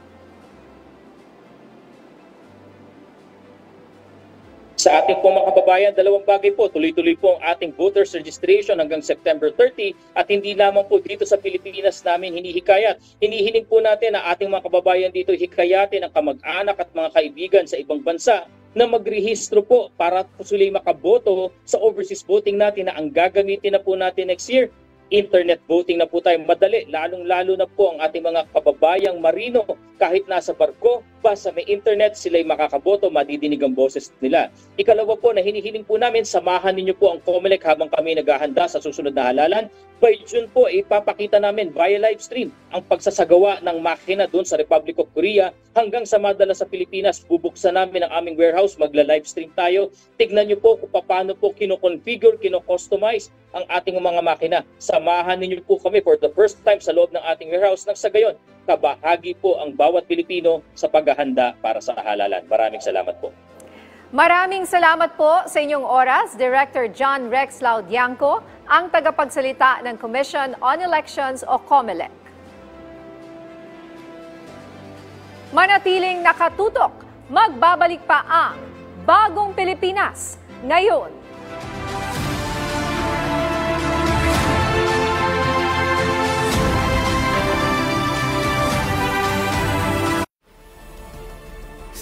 Sa ating pong mga kababayan, dalawang bagay po. Tuloy-tuloy po ang ating voters registration hanggang September 30 at hindi lamang po dito sa Pilipinas namin hinihikayat. Hinihiling po natin na ating mga kababayan dito hikayatin ang kamag-anak at mga kaibigan sa ibang bansa na magrehistro po para po sila makaboto sa overseas voting natin na ang gagamitin na po natin next year. Internet voting na po tayo madali, lalong-lalo na po ang ating mga kababayang marino. Kahit nasa barko, basta may internet, sila'y makakaboto, madidinig ang boses nila. Ikalawa po na hinihiling po namin, samahan ninyo po ang COMELEC habang kami naghahanda sa susunod na halalan. By June po, ipapakita namin via live stream ang pagsasagawa ng makina doon sa Republic of Korea hanggang sa madala sa Pilipinas. Bubuksan namin ang aming warehouse, magla-live stream tayo. Tignan nyo po kung paano po kino-configure, kino-customize ang ating mga makina. Samahan ninyo po kami for the first time sa loob ng ating warehouse nang sa gayon, kabahagi po ang bawat Pilipino sa paghahanda para sa halalan. Maraming salamat po. Maraming salamat po sa inyong oras, Director John Rex Laudianco, ang tagapagsalita ng Commission on Elections o COMELEC. Manatiling nakatutok, magbabalik pa ang Bagong Pilipinas ngayon.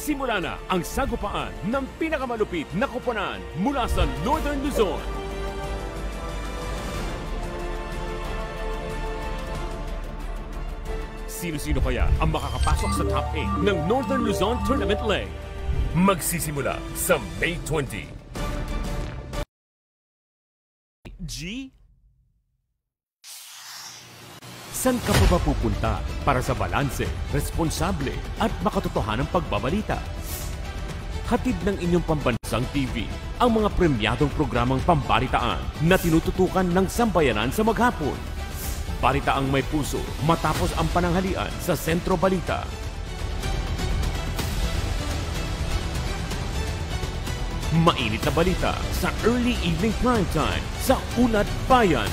Simula na ang sagupaan ng pinakamalupit na koponan mula sa Northern Luzon. Sino-sino kaya ang makakapasok sa top 8 ng Northern Luzon Tournament Leg? Magsisimula sa May 20. G? Saan ka pa ba pupunta para sa balanse, responsable at makatotohanang pagbabalita? Hatid ng inyong pambansang TV ang mga premyadong programang pambalitaan na tinututukan ng sambayanan sa maghapon. Balitaang may puso matapos ang pananghalian sa Sentro Balita. Mainit na balita sa early evening prime time sa Ulat Bayan.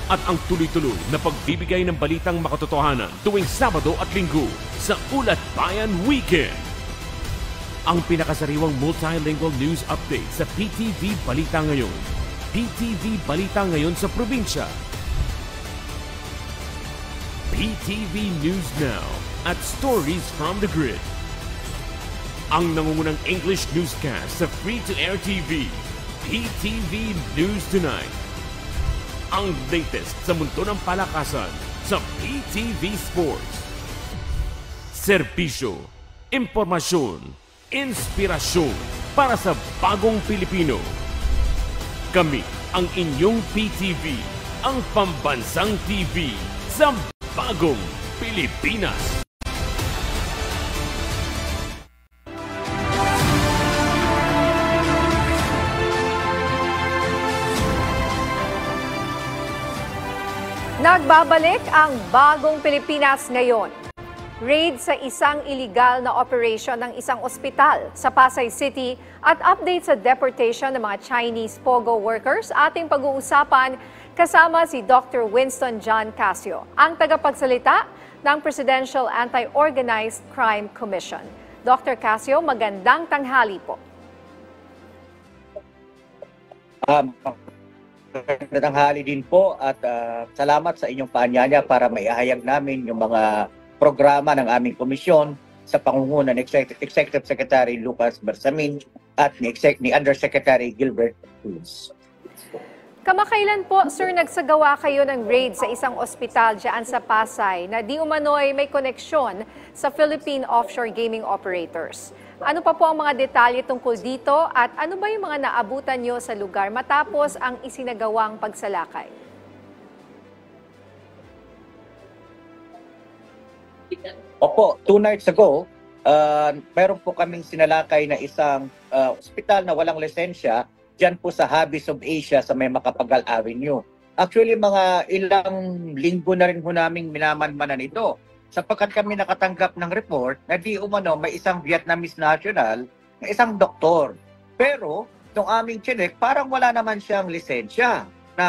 At ang tuloy-tuloy na pagbibigay ng balitang makatotohanan tuwing Sabado at Linggo sa Ulat Bayan Weekend. Ang pinakasariwang multilingual news update sa PTV Balita Ngayon. PTV Balita Ngayon sa probinsya. PTV News Now at Stories from the Grid. Ang nangungunang English newscast sa free-to-air TV. PTV News Tonight. Ang latest sa mundo ng palakasan sa PTV Sports. Serbisyo, impormasyon, inspirasyon para sa bagong Pilipino. Kami ang inyong PTV, ang pambansang TV sa bagong Pilipinas. Nagbabalik ang Bagong Pilipinas ngayon. Raid sa isang illegal na operation ng isang ospital sa Pasay City at update sa deportation ng mga Chinese POGO workers ating pag-uusapan kasama si Dr. Winston John Casio, ang tagapagsalita ng Presidential Anti-Organized Crime Commission. Dr. Casio, magandang tanghali po. Magandang tanghali din po at salamat sa inyong paanyaya para maihayag namin yung mga programa ng aming komisyon sa pangunguna ni Executive Secretary Lucas Bersamin at ni Undersecretary Gilbert Cruz. Kamakailan po, sir, nagsagawa kayo ng raid sa isang ospital dyan sa Pasay na di umano'y may koneksyon sa Philippine offshore gaming operators. Ano pa po ang mga detalye tungkol dito at ano ba yung mga naabutan nyo sa lugar matapos ang isinagawang pagsalakay? Opo, 2 nights ago, meron po kaming sinalakay na isang ospital na walang lisensya dyan po sa Habis of Asia sa may Macapagal Avenue. Actually, mga ilang linggo na rin po naming minamanmanan ito sapagkat kami nakatanggap ng report na di umano may isang Vietnamese national na isang doktor. Pero, nung aming chinek, parang wala naman siyang lisensya na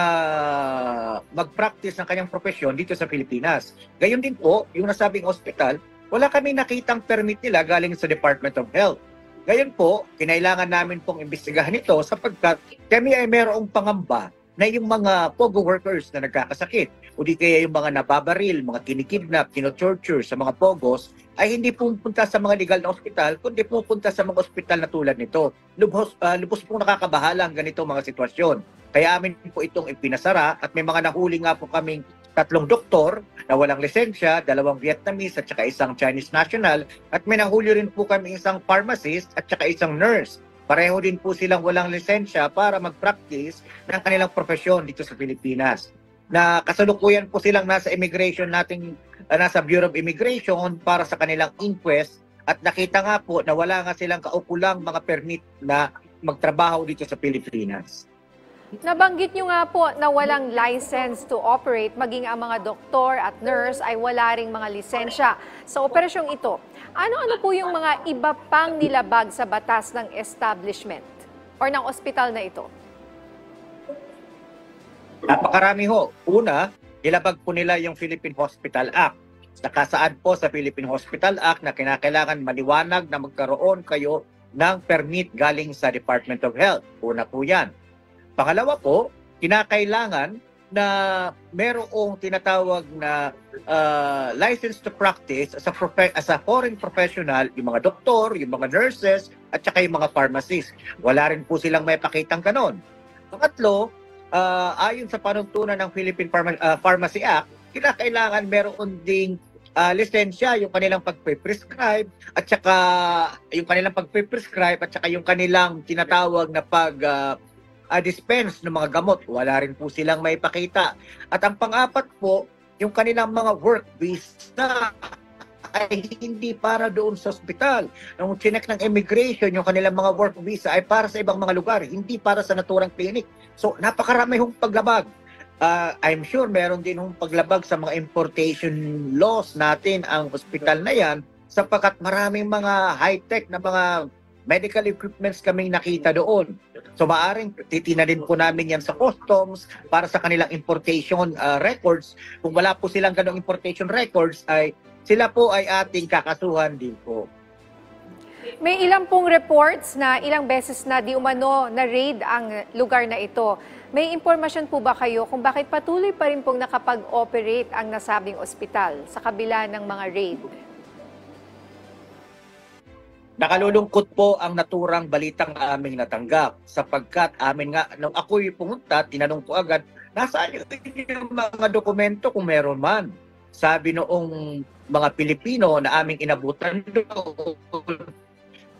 mag-practice ng kanyang profesyon dito sa Pilipinas. Gayon din po, yung nasabing hospital, wala kami nakitang permit nila galing sa Department of Health. Gayon po, kinailangan namin pong imbestigahan ito sapagkat kami ay mayroong pangamba na yung mga POGO workers na nagkakasakit o di kaya yung mga nababaril, mga kinikidnap, kinotorture sa mga POGOs ay hindi pupunta sa mga legal na ospital kundi pupunta sa mga ospital na tulad nito. Lubos pong nakakabahala ang ganito mga sitwasyon. Kaya amin po itong ipinasara at may mga nahuli nga po kaming 3 doktor na walang lisensya, 2 Vietnamese at saka isang Chinese national at may nahuli rin po kami isang pharmacist at saka isang nurse. Pareho din po silang walang lisensya para mag-practice ng kanilang profesyon dito sa Pilipinas. Na kasalukuyan po silang nasa immigration nating, nasa Bureau of Immigration para sa kanilang inquest at nakita nga po na wala nga silang kaukulang mga permit na magtrabaho dito sa Pilipinas. Nabanggit nyo nga po na walang license to operate, maging ang mga doktor at nurse ay wala ring mga lisensya sa operasyong ito. Ano-ano po yung mga iba pang nilabag sa batas ng establishment or ng ospital na ito? Napakarami ho. Una, nilabag po nila yung Philippine Hospital Act. Nakasaad po sa Philippine Hospital Act na kinakailangan maliwanag na magkaroon kayo ng permit galing sa Department of Health. Una po yan. Pangalawa po, kinakailangan na merong tinatawag na license to practice as a foreign professional, yung mga doktor, yung mga nurses, at saka yung mga pharmacists. Wala rin po silang may pakitang ganon. Pangatlo, ayon sa panuntunan ng Philippine Pharmacy Act, kinakailangan meron ding lisensya yung kanilang pagpe-prescribe at saka yung kanilang tinatawag na dispense ng mga gamot. Wala rin po silang may pakita. At ang pang-apat po, yung kanilang mga work visa ay hindi para doon sa ospital. Nung chinek ng immigration, yung kanilang mga work visa ay para sa ibang mga lugar, hindi para sa naturang clinic. So, napakarami hong paglabag. I'm sure meron din hong paglabag sa mga importation laws natin ang ospital na yan sapagkat maraming mga high-tech na mga medical equipments kaming nakita doon. So maaring titina din po namin yan sa customs para sa kanilang importation records. Kung wala po silang ganong importation records, ay sila po ay ating kakasuhan din po. May ilang pong reports na ilang beses na di umano na raid ang lugar na ito. May impormasyon po ba kayo kung bakit patuloy pa rin pong nakapag-operate ang nasabing ospital sa kabila ng mga raid? Nakalulungkot po ang naturang balitang aming natanggap sapagkat amin nga, nung ako'y pumunta, tinanong ko agad, nasaan yung mga dokumento kung meron man? Sabi noong mga Pilipino na aming inabutan doon,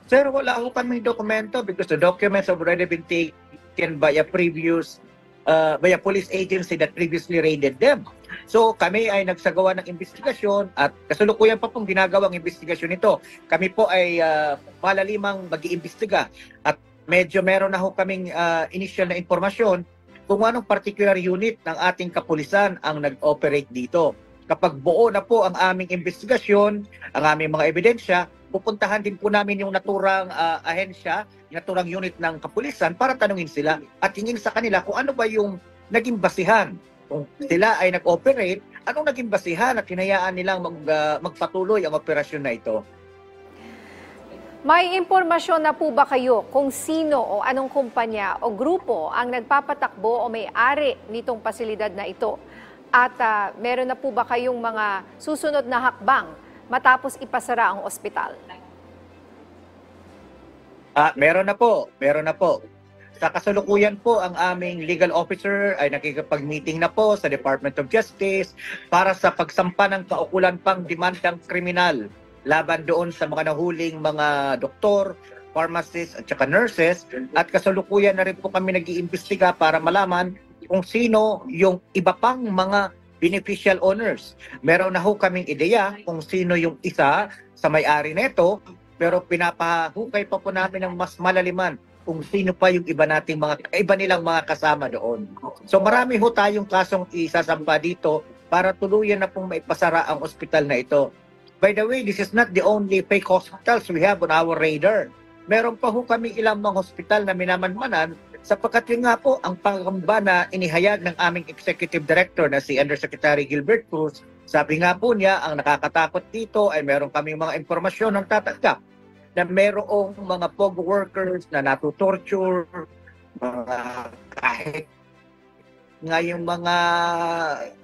sir, wala ho kaming dokumento because the documents have already been taken by a police agency that previously raided them. So kami ay nagsagawa ng investigasyon at kasalukuyan pa pong ginagawang investigasyon ito. Kami po ay malalimang mag-iimbestiga at medyo meron na ho kaming initial na informasyon kung anong particular unit ng ating kapulisan ang nag-operate dito. Kapag buo na po ang aming investigasyon, ang aming mga ebidensya, pupuntahan din po namin yung naturang ahensya, yung naturang unit ng kapulisan para tanungin sila at hingin sa kanila kung ano ba yung naging basihan. Kung sila ay nag-operate, anong naging basihan at hinayaan nilang magpatuloy ang operasyon na ito? May impormasyon na po ba kayo kung sino o anong kumpanya o grupo ang nagpapatakbo o may-ari nitong pasilidad na ito? At meron na po ba kayong mga susunod na hakbang matapos ipasara ang ospital? Meron na po. Sa kasalukuyan po, ang aming legal officer ay nakikipag-meeting na po sa Department of Justice para sa pagsampa ng kaukulan pang demandang kriminal laban doon sa mga nahuling mga doktor, pharmacists at saka nurses. At kasalukuyan na rin po kami nag-iimbestiga para malaman kung sino yung iba pang mga beneficial owners. Meron na ho kaming ideya kung sino yung isa sa may-ari nito, pero pinapahukay pa po namin ng mas malaliman kung sino pa yung iba nilang mga kasama doon. So marami ho tayong kasong isasampa dito para tuluyan na pong maipasara ang ospital na ito. By the way, this is not the only fake hospitals we have on our radar. Meron pa ho kami ilang mga hospital na minamanmanan sapagkat yun nga po ang pangamba na inihayag ng aming Executive Director na si Undersecretary Gilbert Cruz. Sabi nga po niya, ang nakakatakot dito ay meron kaming mga impormasyon ng tatanggap na merong mga POG workers na natutorture, kahit nga yung mga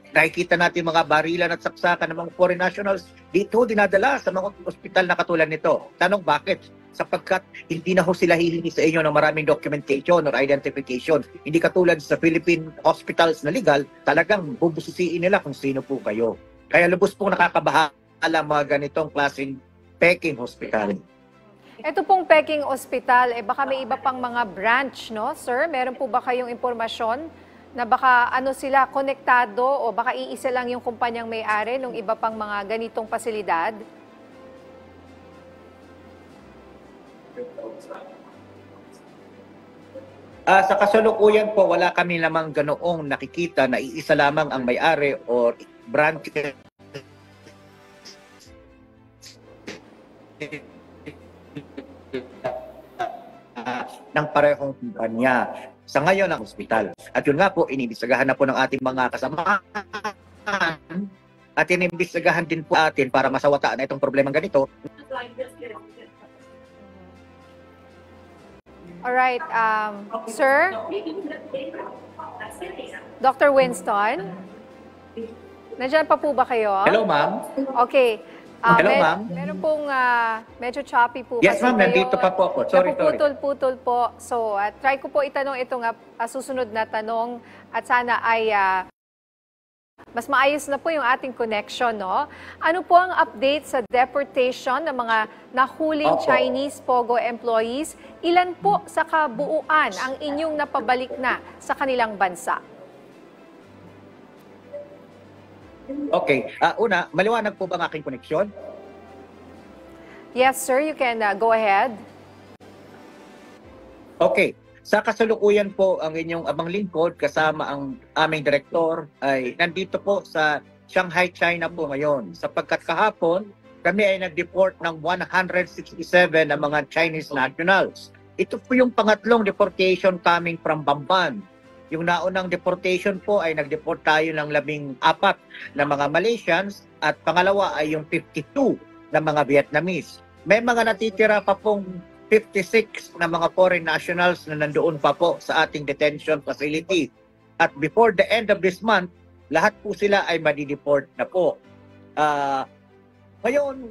nakikita natin mga barilan at saksakan ng mga foreign nationals dito dinadala sa mga ospital na katulad nito. Tanong bakit? Sapagkat hindi na ho sila hihingi sa inyo ng maraming documentation or identification. Hindi katulad sa Philippine hospitals na legal, talagang bubusisiin nila kung sino po kayo. Kaya lubos pong nakakabahala mga ganitong klaseng peking hospital. Ito pong Peking Hospital, baka may iba pang mga branch, no, sir? Meron po ba kayong impormasyon na baka sila konektado o baka iisa lang yung kumpanyang may-ari ng iba pang mga ganitong pasilidad? Sa kasalukuyan po, wala kami namang ganoong nakikita na iisa lamang ang may-ari or branch ng parehong kumpanya sa ngayon ang ospital. At yun nga po, iniimbestigahan na po ng ating mga kasamahan at iniimbestigahan din po atin para masawata na itong problemang ganito. Alright, sir? Dr. Winston? Nandiyan pa po ba kayo? Hello, ma'am. Okay. Hello, ma'am. Meron pong medyo choppy po. Yes, ma'am. Nandito pa po ako. Sorry. Napuputol-putol po. So, try ko po itanong itong susunod na tanong at sana ay mas maayos na po yung ating connection, no? Ano po ang update sa deportation ng mga nahuling Chinese POGO employees? Ilan po sa kabuuan ang inyong napabalik na sa kanilang bansa? Okay. Una, maliwanag po ba ang aking koneksyon? Yes, sir. You can go ahead. Okay. Sa kasalukuyan po, ang inyong abang lingkod kasama ang aming direktor ay nandito po sa Shanghai, China po ngayon. Sapagkat kahapon, kami ay nag-deport ng 167 na mga Chinese nationals. Ito po yung pangatlong deportation coming from Bamban. Yung naunang deportation po ay nag-deport tayo ng 14 na mga Malaysians at pangalawa ay yung 52 na mga Vietnamese. May mga natitira pa pong 56 na mga foreign nationals na nandoon pa po sa ating detention facility. At before the end of this month, lahat po sila ay madi-deport na po. Ngayon,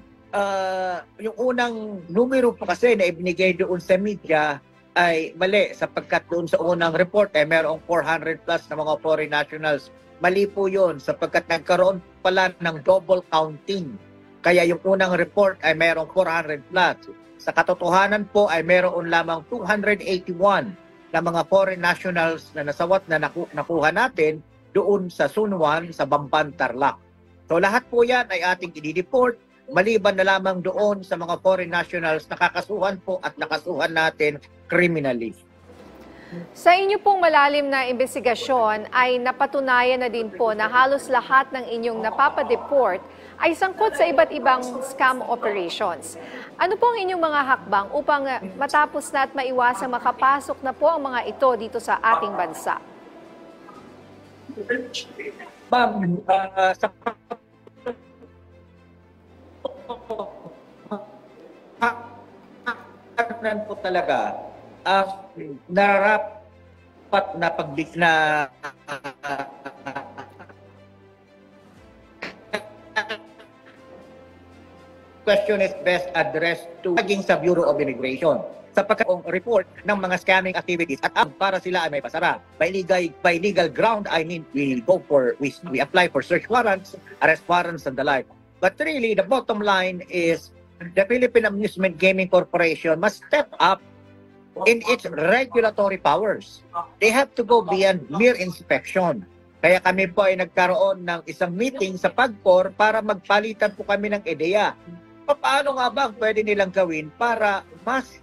yung unang numero po kasi na ibinigay doon sa media ay mali sapagkat doon sa unang report ay mayroong 400 plus na mga foreign nationals. Mali po yun sapagkat nagkaroon pala ng double counting. Kaya yung unang report ay mayroong 400 plus. Sa katotohanan po ay mayroon lamang 281 na mga foreign nationals na nasawat na nakuha natin doon sa Sunwan sa Bamban, Tarlac. So lahat po yan ay ating i-deport maliban na lamang doon sa mga foreign nationals na kakasuhan po at nakasuhan natin criminally. Sa inyo pong malalim na investigasyon ay napatunayan na din po na halos lahat ng inyong napapadeport ay sangkot sa iba't ibang scam operations. Ano po ang inyong mga hakbang upang matapos na at maiwasang makapasok na po ang mga ito dito sa ating bansa? Ma'am, sa kinakailanganan po talaga nararapat na question is best addressed to maging sa Bureau of Immigration. Sapagkat ang report ng mga scamming activities at para sila ay may pasara. By legal ground, I mean, we apply for search warrants, arrest warrants, and the like. But really, the bottom line is the Philippine Amusement Gaming Corporation must step up in its regulatory powers. They have to go beyond mere inspection. Kaya kami po ay nagkaroon ng isang meeting sa PAGCOR para magpalitan po kami ng ideya. Paano nga ba ang pwede nilang gawin para mas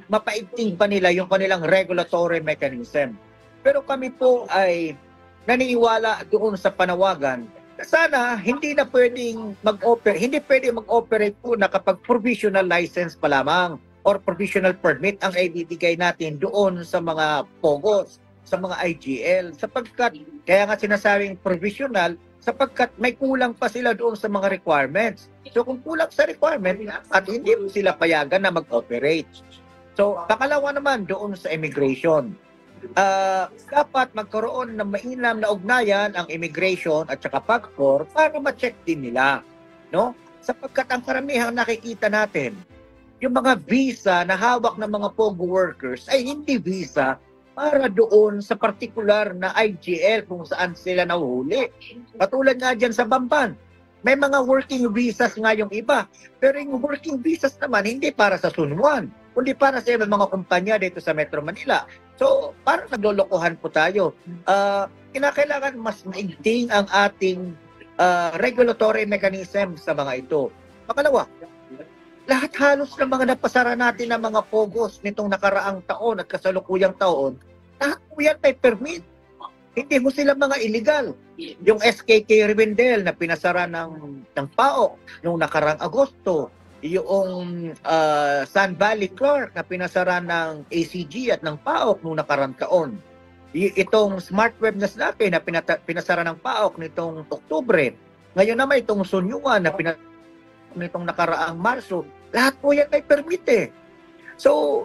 mapaigting pa nila yung kanilang regulatory mechanism? Pero kami po ay naniniwala doon sa panawagan na sana hindi pwedeng mag-operate po na kapag provisional license pa lamang or provisional permit ang ibibigay natin doon sa mga POGOs, sa mga IGL, sapagkat kaya nga sinasabing provisional sapagkat may kulang pa sila doon sa mga requirements. So kung kulang sa requirement at hindi sila payagan na mag-operate. So pakalawa naman doon sa immigration. Dapat magkaroon ng mainam na ugnayan ang immigration at saka PAGCOR para ma-check din nila. No? Sapagkat ang karamihang nakikita natin, yung mga visa na hawak ng mga POGO workers ay hindi visa para doon sa particular na IGL kung saan sila nahuhuli. Katulad nga dyan sa Bamban, may mga working visas nga yung iba. Pero yung working visas naman, hindi para sa Sun Quan, kundi para sa mga kumpanya dito sa Metro Manila. So, parang naglolokohan po tayo. Kinakailangan mas maigting ang ating regulatory mechanism sa mga ito. Pangalawa, lahat halos ng mga napasara natin ng mga POGOs nitong nakaraang taon at kasalukuyang taon, lahat po yan may permit. Hindi mo sila mga illegal. Yung SKK Rivendell na pinasara ng PAOK noong nakaraang Agosto, yung Sun Valley Clark na pinasara ng ACG at ng PAOK noong nakaraang taon. Itong Smart Web na natin na pinasara ng PAOK nitong Oktubre. Ngayon naman itong Sunyuan na nitong nakaraang Marso, lahat po yan may permit eh. So,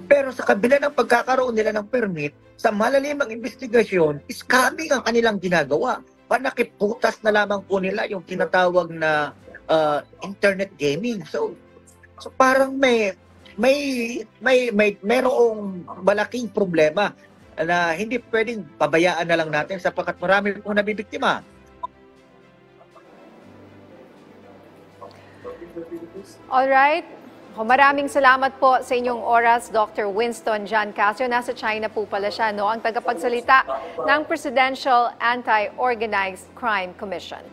pero sa kabila ng pagkakaroon nila ng permit, sa malalimang investigasyon, scamming ang kanilang ginagawa. Panakiputas na lamang po nila yung tinatawag na internet gaming. So parang mayroong malaking problema na hindi pwedeng pabayaan na lang natin sapagkat marami pong nabibiktima. Alright. Maraming salamat po sa inyong oras, Dr. Winston John Casio. Nasa China po pala siya, no? Ang tagapagsalita ng Presidential Anti-Organized Crime Commission.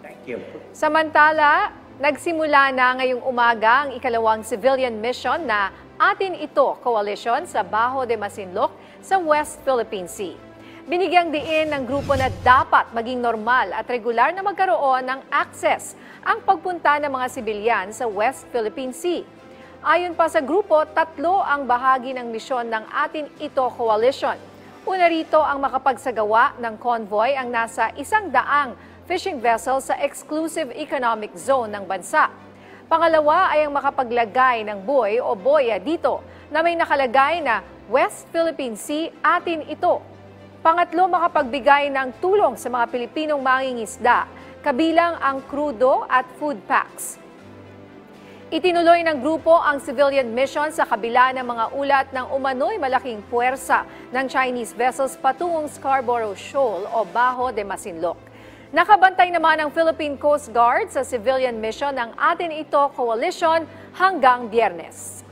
Thank you. Samantala, nagsimula na ngayong umaga ang ikalawang civilian mission na Atin Ito Coalition sa Bajo de Masinloc sa West Philippine Sea. Binigyang diin ng grupo na dapat maging normal at regular na magkaroon ng access ang pagpunta ng mga sibilyan sa West Philippine Sea. Ayon pa sa grupo, 3 ang bahagi ng misyon ng Atin Ito Coalition. Una rito ang makapagsagawa ng convoy ang nasa 100 fishing vessels sa exclusive economic zone ng bansa. Pangalawa ay ang makapaglagay ng buoy o boya dito na may nakalagay na West Philippine Sea Atin Ito. Pangatlo, makapagbigay ng tulong sa mga Pilipinong mangingisda, kabilang ang krudo at food packs. Itinuloy ng grupo ang civilian mission sa kabila ng mga ulat ng umano'y malaking puwersa ng Chinese vessels patungong Scarborough Shoal o Bajo de Masinloc. Nakabantay naman ang Philippine Coast Guard sa civilian mission ng Atin Ito Coalition hanggang Biyernes.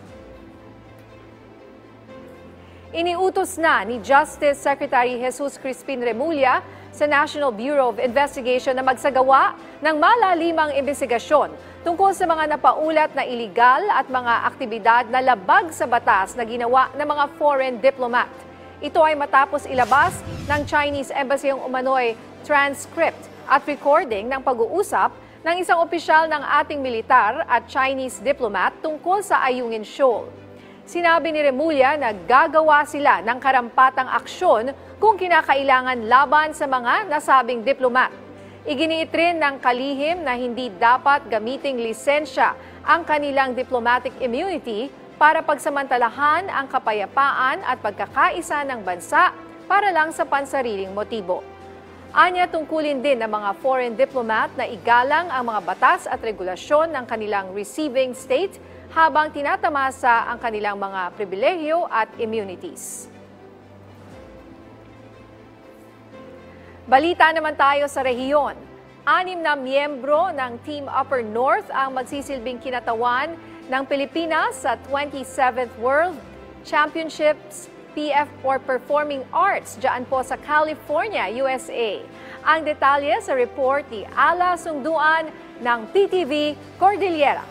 Iniutos na ni Justice Secretary Jesus Crispin Remulla sa National Bureau of Investigation na magsagawa ng malalimang investigasyon tungkol sa mga napaulat na iligal at mga aktibidad na labag sa batas na ginawa ng mga foreign diplomat. Ito ay matapos ilabas ng Chinese Embassy ang umano'y transcript at recording ng pag-uusap ng isang opisyal ng ating militar at Chinese diplomat tungkol sa Ayungin Shoal. Sinabi ni Remulla na gagawa sila ng karampatang aksyon kung kinakailangan laban sa mga nasabing diplomat. Iginiit rin ng kalihim na hindi dapat gamiting lisensya ang kanilang diplomatic immunity para pagsamantalahan ang kapayapaan at pagkakaisa ng bansa para lang sa pansariling motibo. Anya, tungkulin din ng mga foreign diplomat na igalang ang mga batas at regulasyon ng kanilang receiving state habang tinatamasa ang kanilang mga pribilehyo at immunities. Balita naman tayo sa rehiyon. 6 na miyembro ng Team Upper North ang magsisilbing kinatawan ng Pilipinas sa 27th World Championships PF for Performing Arts diyan po sa California, USA. Ang detalye sa report ni Ala Sungduan ng PTV Cordillera.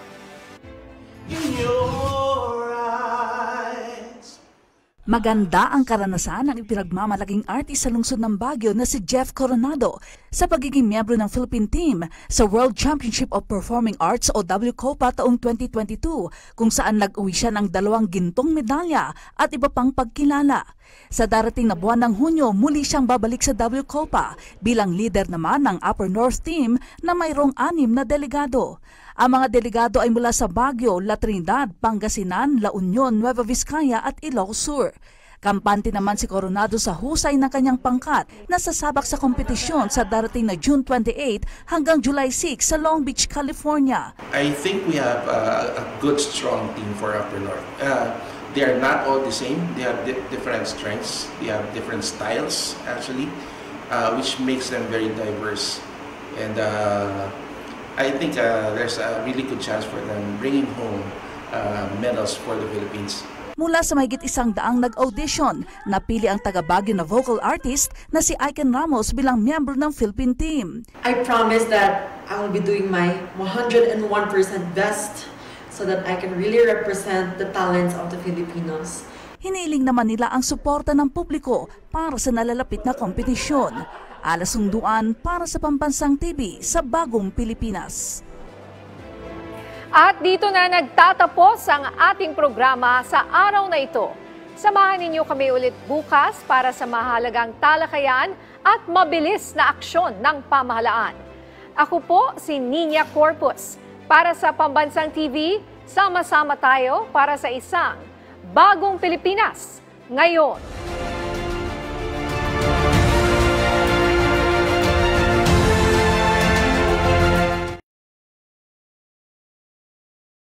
Maganda ang karanasan ng ipinagmamalaking artist sa lungsod ng Baguio na si Jeff Coronado sa pagiging miyembro ng Philippine team sa World Championship of Performing Arts o WCOPA taong 2022 kung saan nag-uwi siya ng 2 gintong medalya at iba pang pagkilala. Sa darating na buwan ng Hunyo, muli siyang babalik sa WCOPA bilang leader naman ng Upper North team na mayroong 6 na delegado. Ang mga delegado ay mula sa Baguio, La Trinidad, Pangasinan, La Union, Nueva Vizcaya at Ilocos Sur. Kampante naman si Coronado sa husay ng kanyang pangkat na sasabak sa kompetisyon sa darating na June 28 hanggang July 6 sa Long Beach, California. I think we have a good, strong team for Upper North. They are not all the same. They have different strengths. They have different styles, actually, which makes them very diverse. And I think there's a really good chance for them bringing home medals for the Philippines. Mula sa mahigit 100 nag-audition, napili ang taga-Baguio na vocal artist na si Aiken Ramos bilang miyembro ng Philippine team. I promise that I will be doing my 101% best so that I can really represent the talents of the Filipinos. Hiniling naman nila ang suporta ng publiko para sa nalalapit na kompetisyon. Ala Sungduan para sa Pambansang TV sa Bagong Pilipinas. At dito na nagtatapos ang ating programa sa araw na ito. Samahan ninyo kami ulit bukas para sa mahalagang talakayan at mabilis na aksyon ng pamahalaan. Ako po si Nina Corpus. Para sa Pambansang TV, sama-sama tayo para sa isang Bagong Pilipinas ngayon.